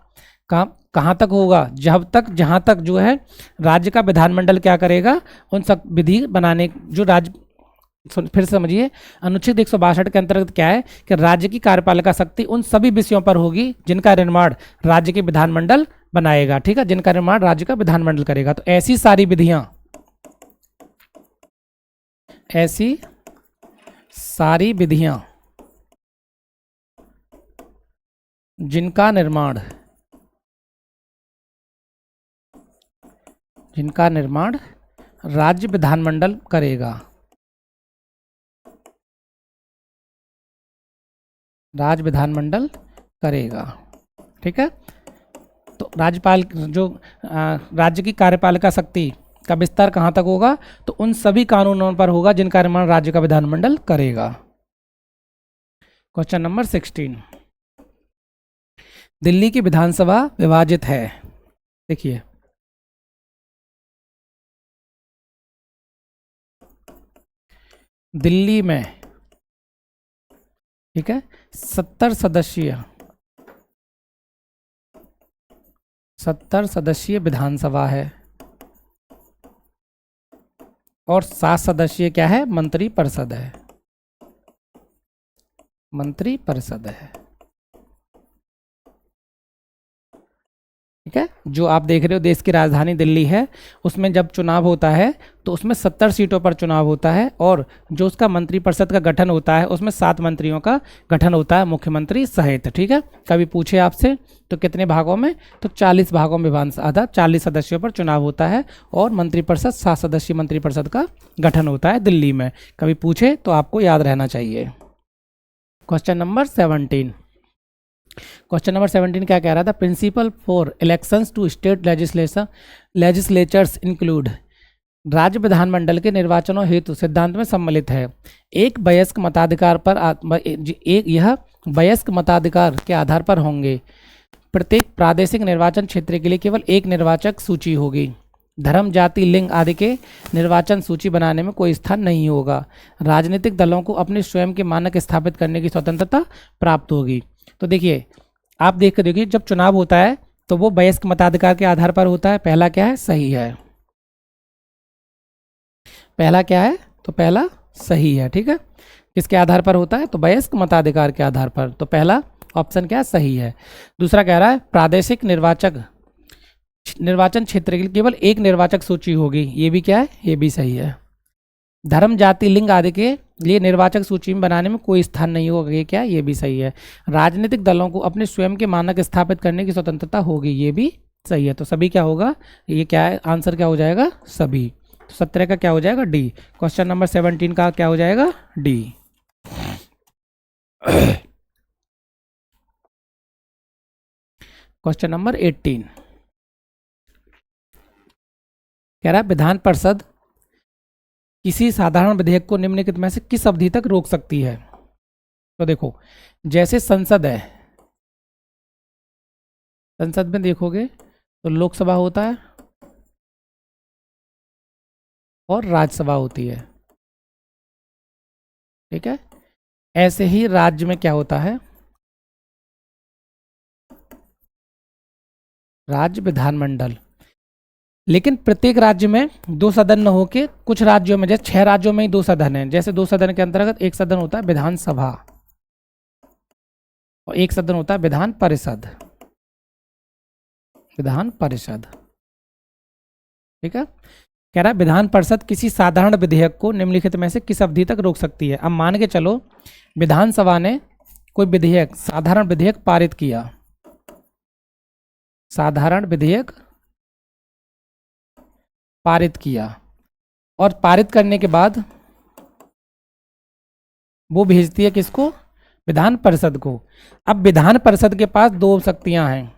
का कहाँ तक होगा, जब तक जहाँ तक जो है राज्य का विधानमंडल क्या करेगा, उन सब विधि बनाने जो राज्य, फिर से समझिए, अनुच्छेद 162 के अंतर्गत क्या है कि राज्य की कार्यपालिका शक्ति उन सभी विषयों पर होगी जिनका निर्माण राज्य के विधानमंडल बनाएगा, ठीक है, जिनका निर्माण राज्य का विधानमंडल करेगा। तो ऐसी सारी विधियां, ऐसी सारी विधियां जिनका निर्माण राज्य विधानमंडल करेगा, राज्य विधानमंडल करेगा, ठीक है। तो राज्यपाल जो राज्य की कार्यपालिका शक्ति का विस्तार कहाँ तक होगा, तो उन सभी कानूनों पर होगा जिनका निर्माण राज्य का विधानमंडल करेगा। क्वेश्चन नंबर 16, दिल्ली की विधानसभा विभाजित है, देखिए दिल्ली में, ठीक है, 70 सदस्यीय विधानसभा है और 7 सदस्यीय क्या है, मंत्री परिषद है, मंत्री परिषद है, ठीक है। जो आप देख रहे हो देश की राजधानी दिल्ली है, उसमें जब चुनाव होता है तो उसमें 70 सीटों पर चुनाव होता है और जो उसका मंत्रिपरिषद का गठन होता है उसमें 7 मंत्रियों का गठन होता है, मुख्यमंत्री सहित, ठीक है। कभी पूछे आपसे तो कितने भागों में, तो 40 भागों में विधानसभा 40 सदस्यों पर चुनाव होता है और मंत्रिपरिषद 7 सदस्यीय मंत्रिपरिषद का गठन होता है दिल्ली में, कभी पूछे तो आपको याद रहना चाहिए। क्वेश्चन नंबर 17, क्वेश्चन नंबर 17 क्या कह रहा था, principal for elections to state legislatures include, राज्य विधानमंडल के निर्वाचनों हेतु सिद्धांत में सम्मिलित है, एक वयस्क मताधिकार पर यह वयस्क मताधिकार के आधार पर होंगे, प्रत्येक प्रादेशिक निर्वाचन क्षेत्र के लिए केवल एक निर्वाचक सूची होगी, धर्म जाति लिंग आदि के निर्वाचन सूची बनाने में कोई स्थान नहीं होगा, राजनीतिक दलों को अपने स्वयं के मानक स्थापित करने की स्वतंत्रता प्राप्त होगी। तो देखिए आप देख कर देखिए, जब चुनाव होता है तो वो वयस्क मताधिकार के आधार पर होता है, पहला क्या है, सही है, पहला क्या है, तो पहला सही है, ठीक है। किसके आधार पर होता है, तो वयस्क मताधिकार के आधार पर, तो पहला ऑप्शन क्या है, सही है। दूसरा कह रहा है प्रादेशिक निर्वाचन क्षेत्र के लिए केवल एक निर्वाचक सूची होगी, ये भी क्या है, ये भी सही है। धर्म जाति लिंग आदि के लिए निर्वाचक सूची में बनाने में कोई स्थान नहीं होगा, ये क्या है, ये भी सही है। राजनीतिक दलों को अपने स्वयं के मानक स्थापित करने की स्वतंत्रता होगी, ये भी सही है। तो सभी क्या होगा, ये क्या है, आंसर क्या हो जाएगा, सभी। तो 17 का क्या हो जाएगा, डी। क्वेश्चन नंबर 17 का क्या हो जाएगा, डी। क्वेश्चन नंबर 18 कह रहा है विधान परिषद किसी साधारण विधेयक को निम्नलिखित में से किस अवधि तक रोक सकती है। तो देखो जैसे संसद है, संसद में देखोगे तो लोकसभा होता है और राज्यसभा होती है, ठीक है। ऐसे ही राज्य में क्या होता है, राज्य विधानमंडल। लेकिन प्रत्येक राज्य में 2 सदन न होके कुछ राज्यों में, जैसे 6 राज्यों में ही 2 सदन हैं, जैसे 2 सदन के अंतर्गत एक सदन होता है विधानसभा और एक सदन होता है विधान परिषद, विधान परिषद, ठीक है। कह रहा है विधान परिषद किसी साधारण विधेयक को निम्नलिखित में से किस अवधि तक रोक सकती है। अब मान के चलो विधानसभा ने कोई विधेयक, साधारण विधेयक पारित किया, साधारण विधेयक पारित किया और पारित करने के बाद वो भेजती है किसको, विधान परिषद को। अब विधान परिषद के पास 2 शक्तियां हैं,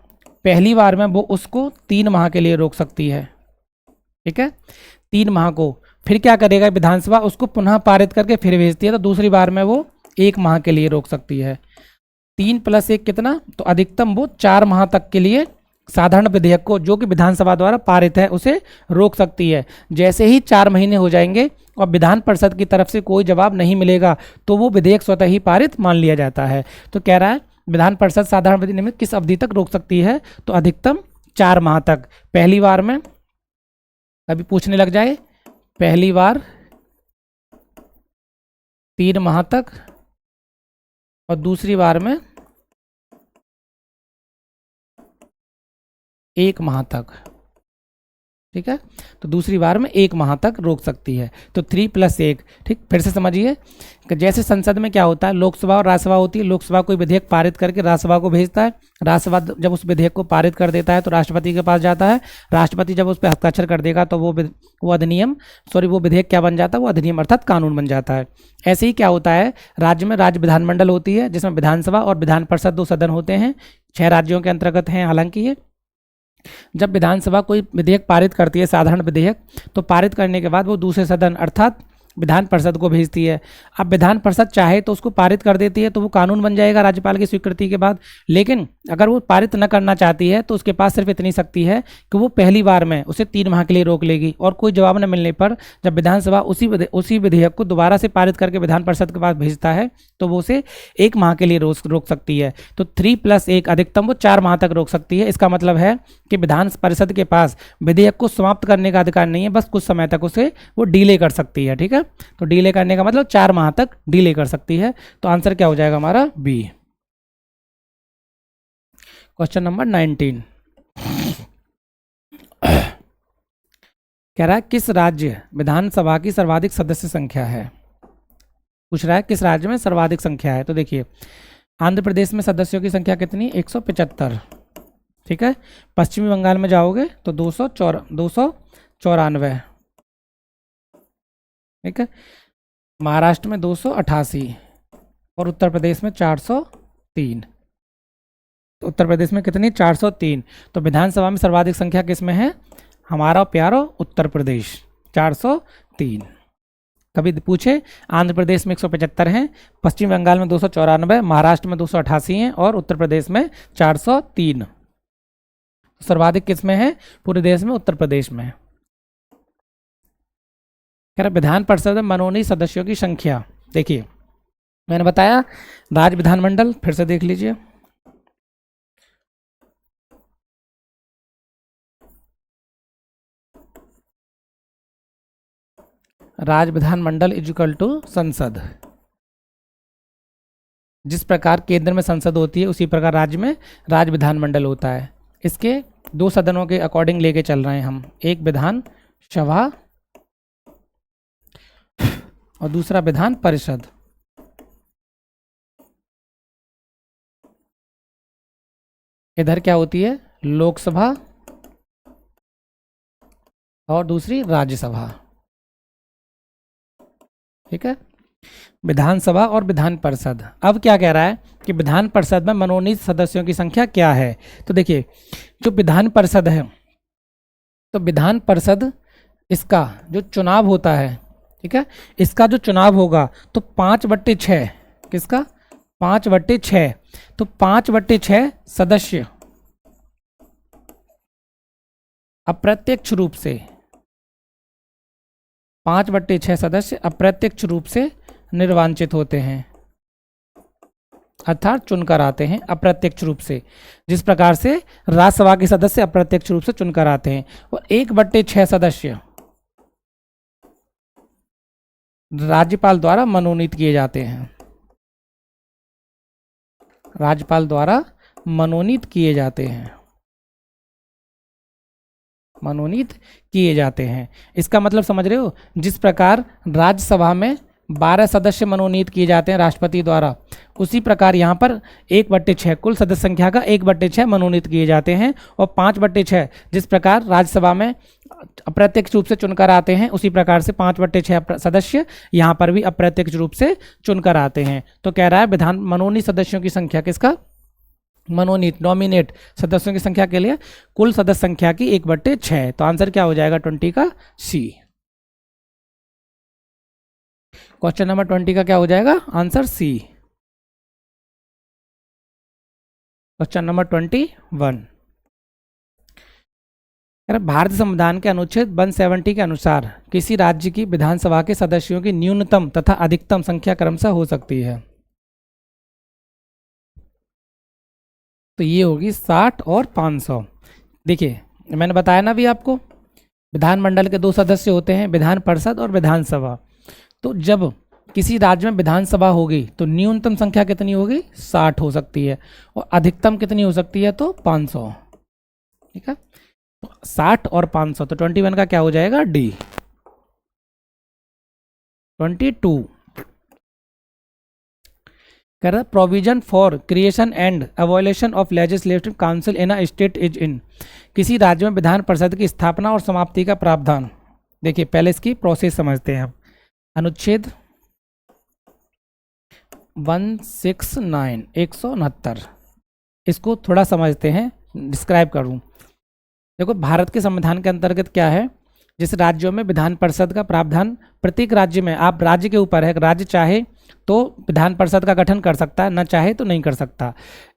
पहली बार में वो उसको 3 माह के लिए रोक सकती है, ठीक है, 3 माह को। फिर क्या करेगा विधानसभा, उसको पुनः पारित करके फिर भेजती है, तो दूसरी बार में वो 1 माह के लिए रोक सकती है। 3 + 1 कितना, तो अधिकतम वो 4 माह तक के लिए साधारण विधेयक को जो कि विधानसभा द्वारा पारित है उसे रोक सकती है। जैसे ही 4 महीने हो जाएंगे और विधान परिषद की तरफ से कोई जवाब नहीं मिलेगा तो वो विधेयक स्वतः ही पारित मान लिया जाता है। तो कह रहा है विधान परिषद साधारण विधेयक किस अवधि तक रोक सकती है, तो अधिकतम 4 माह तक। पहली बार में कभी पूछने लग जाए, पहली बार 3 माह तक और दूसरी बार में 1 माह तक। ठीक है, तो दूसरी बार में 1 माह तक रोक सकती है। तो 3 + 1। ठीक, फिर से समझिए कि जैसे संसद में क्या होता है, लोकसभा और राज्यसभा होती है। लोकसभा कोई विधेयक पारित करके राज्यसभा को भेजता है, राज्यसभा जब उस विधेयक को पारित कर देता है तो राष्ट्रपति के पास जाता है, राष्ट्रपति जब उस पर हस्ताक्षर कर देगा तो वो अधिनियम वो विधेयक क्या बन जाता है, वो अधिनियम अर्थात कानून बन जाता है। ऐसे ही क्या होता है, राज्य में राज्य विधानमंडल होती है, जिसमें विधानसभा और विधान परिषद 2 सदन होते हैं। 6 राज्यों के अंतर्गत हैं हालांकि ये। जब विधानसभा कोई विधेयक पारित करती है, साधारण विधेयक, तो पारित करने के बाद वो दूसरे सदन अर्थात विधान परिषद को भेजती है। अब विधान परिषद चाहे तो उसको पारित कर देती है, तो वो कानून बन जाएगा राज्यपाल की स्वीकृति के बाद। लेकिन अगर वो पारित न करना चाहती है तो उसके पास सिर्फ इतनी शक्ति है कि वो पहली बार में उसे 3 माह के लिए रोक लेगी, और कोई जवाब न मिलने पर जब विधानसभा उसी विधेयक को दोबारा से पारित करके विधान परिषद के पास भेजता है तो वो उसे 1 माह के लिए रोक सकती है। तो 3 + 1 अधिकतम वो 4 माह तक रोक सकती है। इसका मतलब है कि विधान परिषद के पास विधेयक को समाप्त करने का अधिकार नहीं है, बस कुछ समय तक उसे वो डिले कर सकती है। ठीक है, तो डिले करने का मतलब 4 माह तक डिले कर सकती है। तो आंसर क्या हो जाएगा हमारा, बी। क्वेश्चन नंबर 19 कह रहा है किस राज्य विधानसभा की सर्वाधिक सदस्य संख्या है। पूछ रहा है किस राज्य में सर्वाधिक संख्या है। तो देखिए, आंध्र प्रदेश में सदस्यों की संख्या कितनी, 175। ठीक है, पश्चिमी बंगाल में जाओगे तो 294। ठीक है, महाराष्ट्र में 288 और उत्तर प्रदेश में 403। उत्तर प्रदेश में कितनी, 403। तो विधानसभा में सर्वाधिक संख्या किस में है, हमारा प्यारो उत्तर प्रदेश, 403। कभी पूछे, आंध्र प्रदेश में 175 हैं, पश्चिम बंगाल में 294, महाराष्ट्र में 288 हैं और उत्तर प्रदेश में 403। सर्वाधिक किस में है, पूरे देश में उत्तर प्रदेश में। कह रहा विधान परिषद में मनोनीत सदस्यों की संख्या। देखिए मैंने बताया राज्य विधानमंडल, फिर से देख लीजिए, राज्य विधानमंडल इक्वल टू संसद। जिस प्रकार केंद्र में संसद होती है उसी प्रकार राज्य में राज्य विधानमंडल होता है। इसके 2 सदनों के अकॉर्डिंग लेके चल रहे हैं हम, एक विधान सभा और दूसरा विधान परिषद। इधर क्या होती है, लोकसभा और दूसरी राज्यसभा। ठीक है, विधानसभा और विधान परिषद। अब क्या कह रहा है कि विधान परिषद में मनोनीत सदस्यों की संख्या क्या है। तो देखिए जो विधान परिषद है, तो विधान परिषद इसका जो चुनाव होता है, ठीक है, इसका जो चुनाव होगा तो 5/6, किसका, 5/6। तो 5/6 सदस्य अप्रत्यक्ष रूप से, 5/6 सदस्य अप्रत्यक्ष रूप से निर्वाचित होते हैं, अर्थात चुनकर आते हैं अप्रत्यक्ष रूप से। जिस प्रकार से राज्यसभा के सदस्य अप्रत्यक्ष रूप से चुनकर आते हैं, और 1/6 सदस्य राज्यपाल द्वारा मनोनीत किए जाते हैं, राज्यपाल द्वारा मनोनीत किए जाते हैं, मनोनीत किए जाते हैं। इसका मतलब समझ रहे हो, जिस प्रकार राज्यसभा में 12 सदस्य मनोनीत किए जाते हैं राष्ट्रपति द्वारा, उसी प्रकार यहाँ पर 1/6 कुल सदस्य संख्या का 1/6 मनोनीत किए जाते हैं, और 5/6 जिस प्रकार राज्यसभा में अप्रत्यक्ष रूप से चुनकर आते हैं, उसी प्रकार से 5/6 सदस्य यहाँ पर भी अप्रत्यक्ष रूप से चुनकर आते हैं। तो कह रहा है विधान मनोनीत सदस्यों की संख्या, किसका, मनोनीत नॉमिनेट सदस्यों की संख्या के लिए कुल सदस्य संख्या की 1/6। तो आंसर क्या हो जाएगा 20 का सी। क्वेश्चन नंबर 20 का क्या हो जाएगा, आंसर सी। क्वेश्चन नंबर 21, भारतीय संविधान के अनुच्छेद 170 के अनुसार किसी राज्य की विधानसभा के सदस्यों की न्यूनतम तथा अधिकतम संख्या क्रमशः हो सकती है। तो ये होगी 60 और 500। देखिए मैंने बताया ना अभी आपको, विधानमंडल के 2 सदस्य होते हैं, विधान परिषद और विधानसभा। तो जब किसी राज्य में विधानसभा होगी तो न्यूनतम संख्या कितनी होगी, 60 हो सकती है, और अधिकतम कितनी हो सकती है, तो 500। ठीक है, 60 और 500, तो 21 का क्या हो जाएगा, डी। 22 कह रहा provision for creation and abolition of legislative council in a state is in. किसी राज्य में विधान परिषद की स्थापना और समाप्ति का प्रावधान। देखिए पहले इसकी प्रोसेस समझते हैं हम। अनुच्छेद 169 169 इसको थोड़ा समझते हैं, डिस्क्राइब करूं। देखो भारत के संविधान के अंतर्गत क्या है, जिस राज्यों में विधान परिषद का प्रावधान, प्रत्येक राज्य में, आप राज्य के ऊपर है, राज्य चाहे तो विधान परिषद का गठन कर सकता है, न चाहे तो नहीं कर सकता।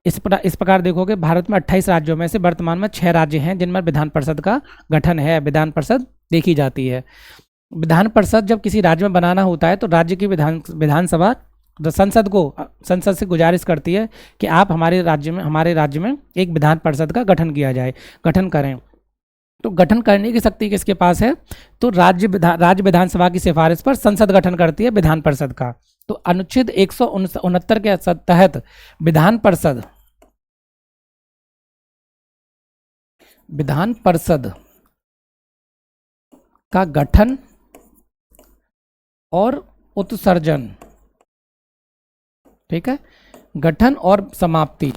इस प्रकार देखोगे भारत में 28 राज्यों में से वर्तमान में 6 राज्य हैं जिनमें विधान परिषद का गठन है, विधान परिषद देखी जाती है। विधान परिषद जब किसी राज्य में बनाना होता है तो राज्य की विधानसभा संसद से गुजारिश करती है कि आप हमारे राज्य में एक विधान परिषद का गठन किया जाए, गठन करें। तो गठन करने की शक्ति किसके पास है, तो राज्य विधानसभा की सिफारिश पर संसद गठन करती है विधान परिषद का। तो अनुच्छेद 169 के तहत विधान परिषद का गठन और उत्सर्जन, ठीक है, गठन और समाप्ति,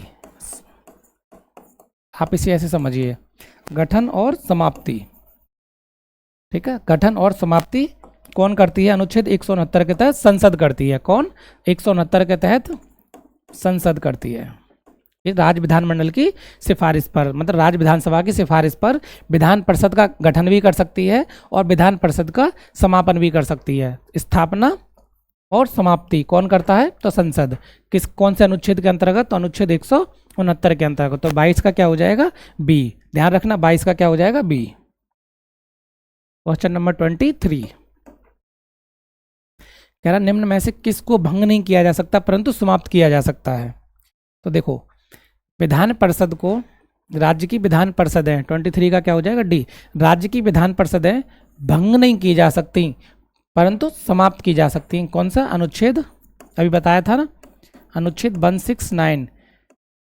आप इसे ऐसे समझिए, गठन और समाप्ति। ठीक है, गठन और समाप्ति कौन करती है, अनुच्छेद 169 के तहत संसद करती है। कौन, 169 के तहत संसद करती है। ये राज्य विधानमंडल की सिफारिश पर, मतलब राज्य विधानसभा की सिफारिश पर विधान परिषद का गठन भी कर सकती है और विधान परिषद का समापन भी कर सकती है। स्थापना और समाप्ति कौन करता है, तो संसद। कौन से अनुच्छेद के अंतर्गत, तो अनुच्छेद 169 के अंतर्गत। तो 22 का क्या हो जाएगा, बी। ध्यान रखना 22 का क्या हो जाएगा, बी। क्वेश्चन नंबर 23 कह रहा निम्न में से किसको भंग नहीं किया जा सकता परंतु समाप्त किया जा सकता है। तो देखो विधान परिषद को, राज्य की विधान परिषद है, 23 का क्या हो जाएगा, डी। राज्य की विधान परिषद है, भंग नहीं की जा सकती परंतु समाप्त की जा सकती हैं। कौन सा अनुच्छेद, अभी बताया था ना, अनुच्छेद 169।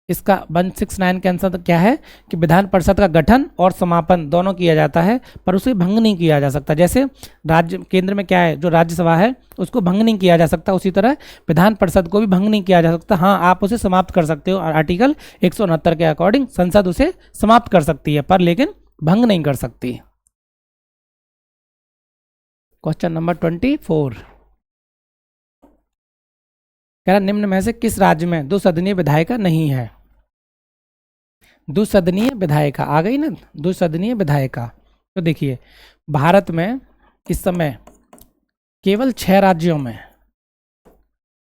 इसका 169 के अंतर्गत क्या है कि विधान परिषद का गठन और समापन दोनों किया जाता है पर उसे भंग नहीं किया जा सकता। जैसे राज्य केंद्र में क्या है, जो राज्यसभा है उसको भंग नहीं किया जा सकता, उसी तरह विधान परिषद को भी भंग नहीं किया जा सकता। हाँ, आप उसे समाप्त कर सकते हो, आर्टिकल 169 के अकॉर्डिंग संसद उसे समाप्त कर सकती है पर लेकिन भंग नहीं कर सकती। क्वेश्चन नंबर 24 कह रहा निम्न में से किस राज्य में द्विसदनीय विधायिका नहीं है। द्विसदनीय विधायिका आ गई ना, द्विसदनीय विधायिका। तो देखिए भारत में इस समय केवल 6 राज्यों में,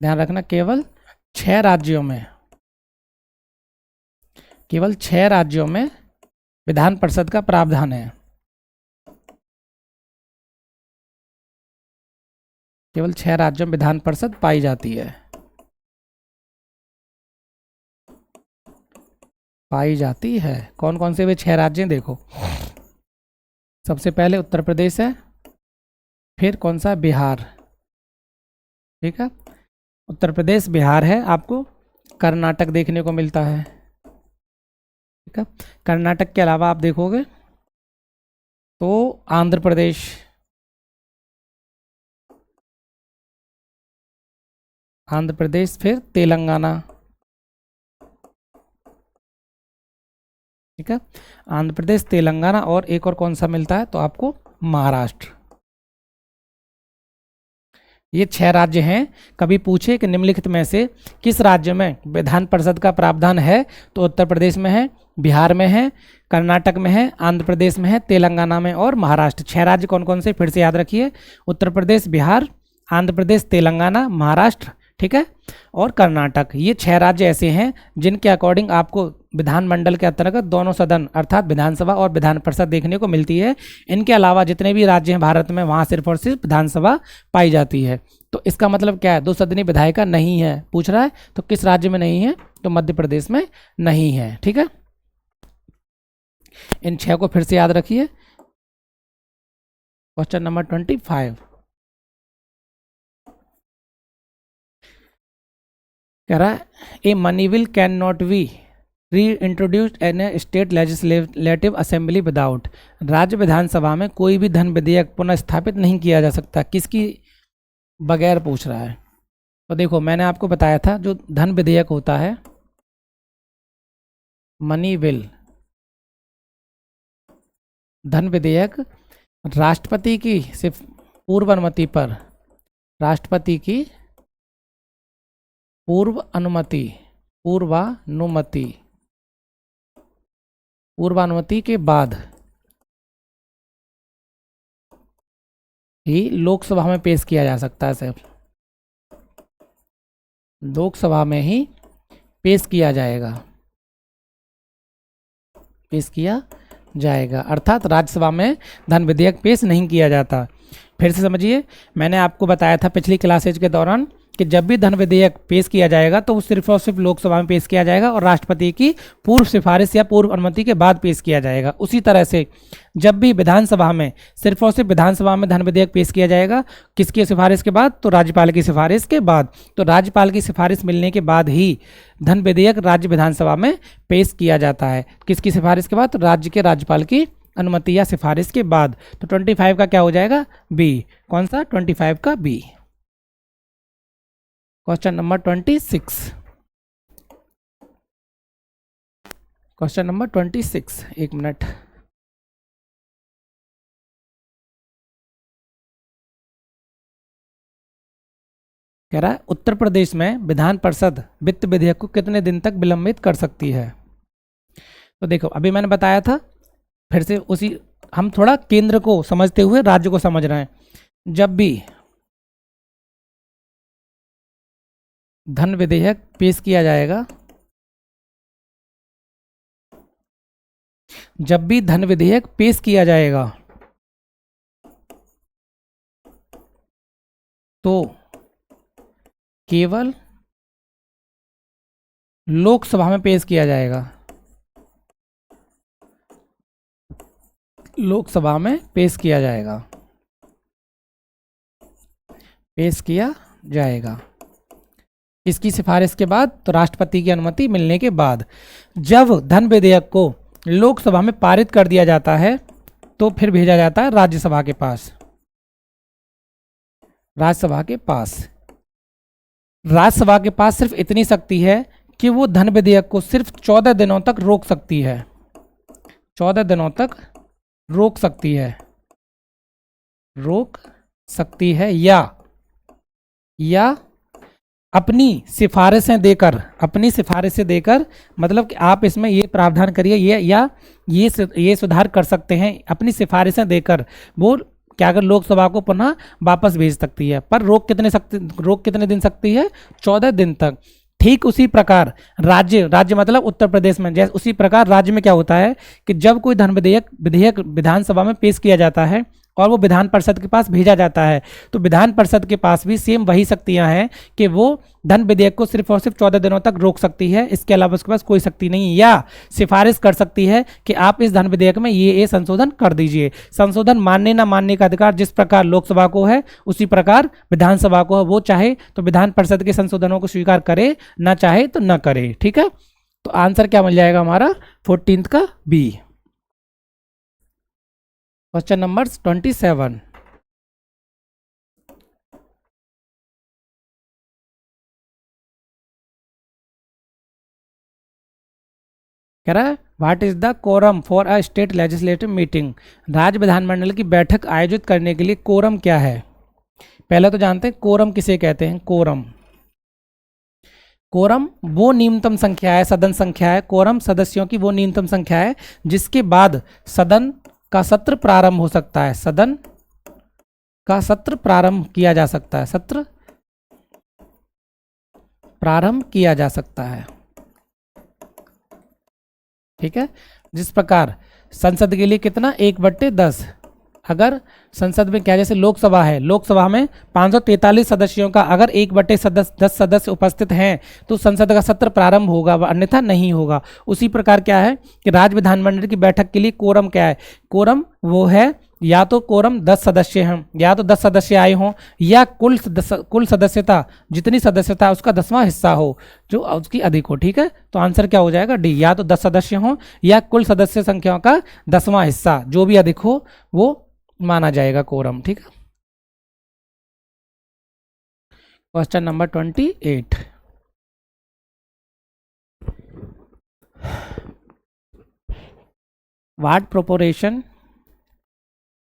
ध्यान रखना, केवल 6 राज्यों में विधान परिषद का प्रावधान है। केवल 6 राज्यों में विधान परिषद पाई जाती है, कौन कौन से वे 6 राज्य हैं, देखो सबसे पहले उत्तर प्रदेश है, फिर कौन सा, बिहार। ठीक है, उत्तर प्रदेश बिहार है, आपको कर्नाटक देखने को मिलता है। ठीक है, कर्नाटक के अलावा आप देखोगे तो आंध्र प्रदेश, फिर तेलंगाना। ठीक है, आंध्र प्रदेश, तेलंगाना, और एक और कौन सा मिलता है, तो आपको महाराष्ट्र। ये 6 राज्य हैं। कभी पूछे कि निम्नलिखित में से किस राज्य में विधान परिषद का प्रावधान है, तो उत्तर प्रदेश में है, बिहार में है, कर्नाटक में है, आंध्र प्रदेश में है, तेलंगाना में और महाराष्ट्र। 6 राज्य कौन कौन से, फिर से याद रखिए, उत्तर प्रदेश, बिहार, आंध्र प्रदेश, तेलंगाना, महाराष्ट्र, ठीक है, और कर्नाटक। ये 6 राज्य ऐसे हैं जिनके अकॉर्डिंग आपको विधानमंडल के अंतर्गत दोनों सदन अर्थात विधानसभा और विधान परिषद देखने को मिलती है। इनके अलावा जितने भी राज्य हैं भारत में, वहाँ सिर्फ और सिर्फ विधानसभा पाई जाती है। तो इसका मतलब क्या है, 2 सदनीय विधायिका नहीं है, पूछ रहा है तो किस राज्य में नहीं है, तो मध्य प्रदेश में नहीं है। ठीक है, इन 6 को फिर से याद रखिए। क्वेश्चन नंबर 25 कह रहा है a money bill can not be reintroduced in a state legislative assembly without, राज्य विधानसभा में कोई भी धन विधेयक पुनः स्थापित नहीं किया जा सकता, किसकी बगैर पूछ रहा है। तो देखो मैंने आपको बताया था जो धन विधेयक होता है, मनी बिल, धन विधेयक राष्ट्रपति की सिर्फ पूर्व अनुमति पर, राष्ट्रपति की पूर्वानुमति के बाद ही लोकसभा में पेश किया जा सकता है। सिर्फ लोकसभा में ही पेश किया जाएगा, अर्थात राज्यसभा में धन विधेयक पेश नहीं किया जाता। फिर से समझिए, मैंने आपको बताया था पिछली क्लासेज के दौरान कि जब भी धन विधेयक पेश किया जाएगा तो वो सिर्फ और सिर्फ लोकसभा में पेश किया जाएगा और राष्ट्रपति की पूर्व सिफारिश या पूर्व अनुमति के बाद पेश किया जाएगा। उसी तरह से जब भी विधानसभा में सिर्फ और सिर्फ विधानसभा में धन विधेयक पेश किया जाएगा, किसकी सिफारिश के बाद? तो राज्यपाल की सिफारिश के बाद। तो राज्यपाल की सिफारिश मिलने के बाद ही धन विधेयक राज्य विधानसभा में पेश किया जाता है। किसकी सिफारिश के बाद? तो राज्य के राज्यपाल की अनुमति या सिफारिश के बाद। तो 25 का क्या हो जाएगा? बी। कौन सा? 25 का B. Question number 26, question number 26, एक मिनट। कह रहा है उत्तर प्रदेश में विधान परिषद वित्त विधेयक को कितने दिन तक विलंबित कर सकती है? तो देखो अभी मैंने बताया था, फिर से उसी, हम थोड़ा केंद्र को समझते हुए राज्य को समझ रहे हैं। जब भी धन विधेयक पेश किया जाएगा, जब भी धन विधेयक पेश किया जाएगा तो केवल लोकसभा में पेश किया जाएगा, लोकसभा में पेश किया जाएगा। इसकी सिफारिश के बाद, तो राष्ट्रपति की अनुमति मिलने के बाद। जब धन विधेयक को लोकसभा में पारित कर दिया जाता है तो फिर भेजा जाता है राज्यसभा के पास। राज्यसभा के पास सिर्फ इतनी शक्ति है कि वो धन विधेयक को सिर्फ 14 दिनों तक रोक सकती है। 14 दिनों तक रोक सकती है या अपनी सिफारिशें देकर, मतलब कि आप इसमें ये प्रावधान करिए, ये सुधार कर सकते हैं, अपनी सिफारिशें देकर वो क्या अगर लोकसभा को पुनः वापस भेज सकती है। पर रोक कितने दिन सकती है? 14 दिन तक। ठीक उसी प्रकार राज्य मतलब उत्तर प्रदेश में, जैसे उसी प्रकार राज्य में क्या होता है कि जब कोई धन विधेयक विधानसभा में पेश किया जाता है और वो विधान परिषद के पास भेजा जाता है, तो विधान परिषद के पास भी सेम वही शक्तियां हैं कि वो धन विधेयक को सिर्फ और सिर्फ 14 दिनों तक रोक सकती है। इसके अलावा उसके पास कोई शक्ति नहीं है। या सिफारिश कर सकती है कि आप इस धन विधेयक में ये संशोधन कर दीजिए। संशोधन मानने ना मानने का अधिकार जिस प्रकार लोकसभा को है उसी प्रकार विधानसभा को है। वो चाहे तो विधान परिषद के संशोधनों को स्वीकार करे, ना चाहे तो न करे। ठीक है, तो आंसर क्या मिल जाएगा हमारा? 14 का बी। क्वेश्चन नंबर 27, कह रहा है what is the quorum for a state legislative meeting? राज्य विधानमंडल की बैठक आयोजित करने के लिए कोरम क्या है? पहले तो जानते हैं कोरम किसे कहते हैं। कोरम वो न्यूनतम संख्या है, सदन संख्या है। कोरम सदस्यों की वो न्यूनतम संख्या है जिसके बाद सदन का सत्र प्रारंभ हो सकता है। सदन का सत्र प्रारंभ किया जा सकता है। सत्र प्रारंभ किया जा सकता है। ठीक है, जिस प्रकार संसद के लिए कितना 1/10, अगर संसद में क्या, जैसे लोकसभा है, लोकसभा में 543 सदस्यों का अगर 1/10 सदस्य उपस्थित हैं तो संसद का सत्र प्रारंभ होगा, अन्यथा नहीं होगा। उसी प्रकार क्या है कि राज्य विधानमंडल की बैठक के लिए कोरम क्या है, कोरम वो है या तो कोरम 10 सदस्य हैं, या तो 10 सदस्य आए हों, या कुल सदस्यता, जितनी सदस्यता उसका 10वां हिस्सा हो जो उसकी अधिक हो। ठीक है, तो आंसर क्या हो जाएगा डी, या तो 10 सदस्य हों या कुल सदस्य संख्या का 10वां हिस्सा जो भी अधिक हो वो माना जाएगा कोरम। ठीक है, question number 28, what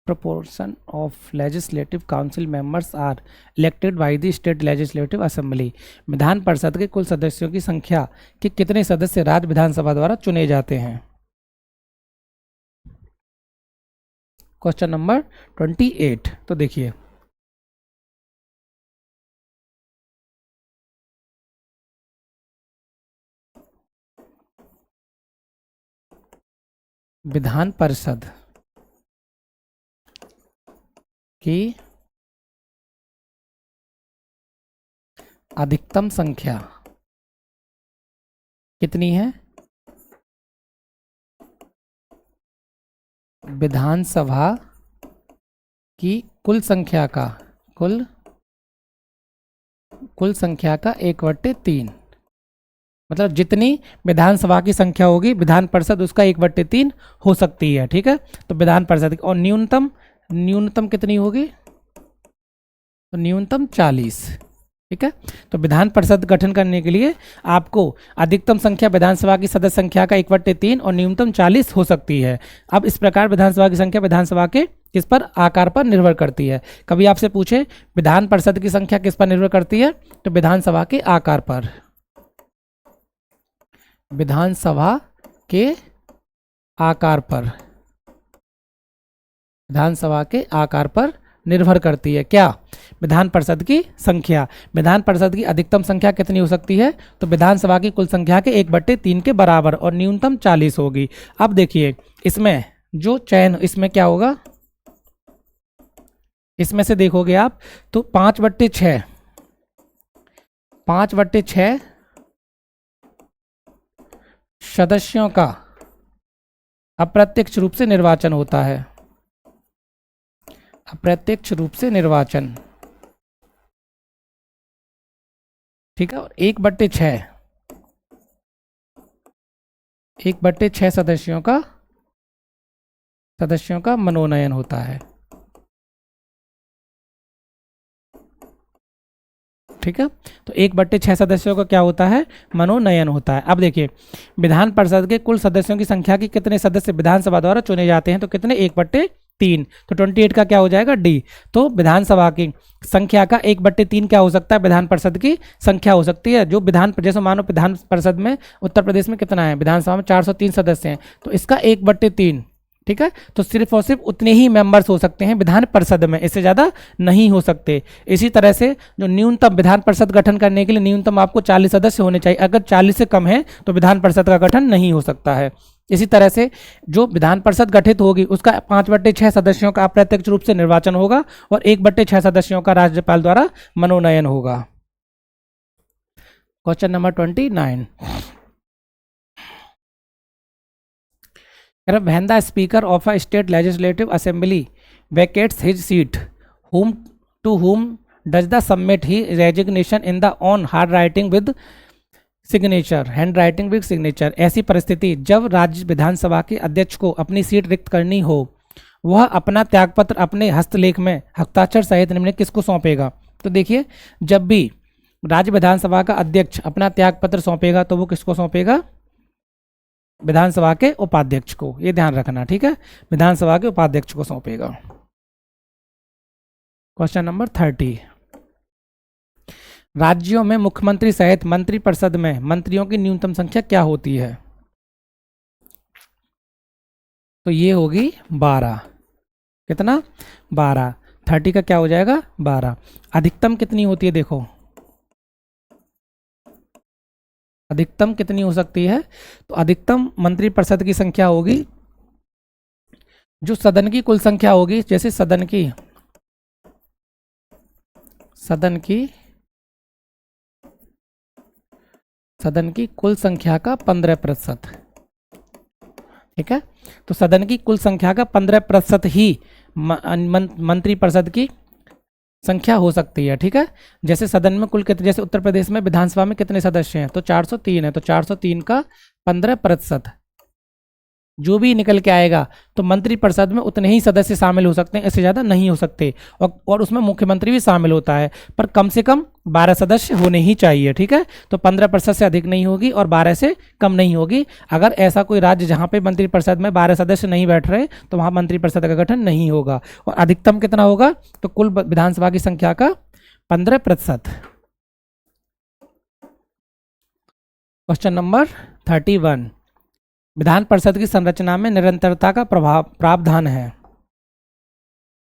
proportion of legislative council members are elected by the state legislative assembly। Vidhan Parishad के कुल सदस्यों की संख्या के कितने सदस्य राज्य विधानसभा द्वारा चुने जाते हैं। क्वेश्चन नंबर 28, तो देखिए विधान परिषद की अधिकतम संख्या कितनी है, विधानसभा की कुल संख्या का, कुल संख्या का 1/3, मतलब जितनी विधानसभा की संख्या होगी विधान परिषद उसका 1/3 हो सकती है। ठीक है, तो विधान परिषद और न्यूनतम कितनी होगी, तो न्यूनतम 40। ठीक है, तो विधान परिषद गठन करने के लिए आपको अधिकतम संख्या विधानसभा की सदस्य संख्या का 1/3 और न्यूनतम 40 हो सकती है। अब इस प्रकार विधानसभा की संख्या विधानसभा के किस पर, आकार पर निर्भर करती है। कभी आपसे पूछे विधान परिषद की संख्या किस पर निर्भर करती है, तो विधानसभा के आकार पर, विधानसभा के आकार पर, विधानसभा के आकार पर निर्भर करती है क्या, विधान परिषद की संख्या। विधान परिषद की अधिकतम संख्या कितनी हो सकती है, तो विधानसभा की कुल संख्या के 1/3 के बराबर और न्यूनतम 40 होगी। अब देखिए इसमें जो चयन, इसमें क्या होगा, इसमें से देखोगे आप तो 5/6 सदस्यों का अप्रत्यक्ष रूप से निर्वाचन होता है, अप्रत्यक्ष रूप से निर्वाचन। ठीक है, और 1/6 सदस्यों का मनोनयन होता है। ठीक है, तो 1/6 सदस्यों का क्या होता है, मनोनयन होता है। अब देखिए विधान परिषद के कुल सदस्यों की संख्या के कितने सदस्य विधानसभा द्वारा चुने जाते हैं, तो कितने, 1/3, तो 28 का क्या हो जाएगा डी। तो विधानसभा की संख्या का 1/3 क्या हो सकता है, विधान परिषद की संख्या हो सकती है। जो जैसे मानो विधान परिषद में उत्तर प्रदेश में कितना है, विधानसभा में 403 सदस्य हैं, तो इसका 1/3। ठीक है, तो सिर्फ और सिर्फ उतने ही मेंबर्स हो सकते हैं विधान परिषद में, इससे ज़्यादा नहीं हो सकते। इसी तरह से जो न्यूनतम विधान परिषद गठन करने के लिए न्यूनतम आपको 40 सदस्य होने चाहिए, अगर 40 से कम है तो विधान परिषद का गठन नहीं हो सकता है। इसी तरह से जो विधान परिषद गठित होगी उसका 5/6 सदस्यों का अप्रत्यक्ष रूप से निर्वाचन होगा और 1/6 सदस्यों का राज्यपाल द्वारा मनोनयन होगा। Question number 29, when the speaker of a state legislative assembly vacates his seat, whom does the submit his resignation in the on handwriting with signature। ऐसी परिस्थिति जब राज्य विधानसभा के अध्यक्ष को अपनी सीट रिक्त करनी हो, वह अपना त्यागपत्र अपने हस्तलेख में हस्ताक्षर सहित निम्नलिखित किसको सौंपेगा। तो देखिए जब भी राज्य विधानसभा का अध्यक्ष अपना त्यागपत्र सौंपेगा तो वो किसको सौंपेगा, विधानसभा के उपाध्यक्ष को, ये ध्यान रखना। ठीक है, विधानसभा के उपाध्यक्ष को सौंपेगा। क्वेश्चन नंबर 30, राज्यों में मुख्यमंत्री सहित मंत्रिपरिषद में मंत्रियों की न्यूनतम संख्या क्या होती है, तो ये होगी 12। कितना, 12। 30 का क्या हो जाएगा, 12। अधिकतम कितनी होती है, देखो अधिकतम कितनी हो सकती है, तो अधिकतम मंत्रिपरिषद की संख्या होगी जो सदन की कुल संख्या होगी, जैसे सदन की कुल संख्या का 15%, ठीक है। तो सदन की कुल संख्या का 15% ही मंत्रिपरिषद की संख्या हो सकती है, ठीक है। जैसे सदन में कुल कितने, जैसे उत्तर प्रदेश में विधानसभा में कितने सदस्य हैं, तो 403 है, तो 403 का 15% जो भी निकल के आएगा, तो मंत्रिपरिषद में उतने ही सदस्य शामिल हो सकते हैं, इससे ज़्यादा नहीं हो सकते। और उसमें मुख्यमंत्री भी शामिल होता है, पर कम से कम 12 सदस्य होने ही चाहिए, ठीक है। तो 15% से अधिक नहीं होगी और 12 से कम नहीं होगी। अगर ऐसा कोई राज्य जहाँ पे मंत्रिपरिषद में 12 सदस्य नहीं बैठ रहे, तो वहाँ मंत्रिपरिषद का गठन नहीं होगा। और अधिकतम कितना होगा, तो कुल विधानसभा की संख्या का 15%। क्वेश्चन नंबर 31, विधान परिषद की संरचना में निरंतरता का प्रावधान है,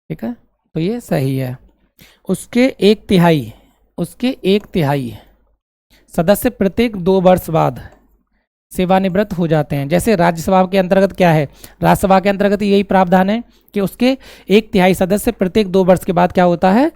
ठीक है। तो ये सही है। उसके एक तिहाई सदस्य प्रत्येक 2 वर्ष बाद सेवानिवृत्त हो जाते हैं। जैसे राज्यसभा के अंतर्गत क्या है, राज्यसभा के अंतर्गत यही प्रावधान है कि उसके 1/3 सदस्य प्रत्येक 2 वर्ष के बाद क्या होता है,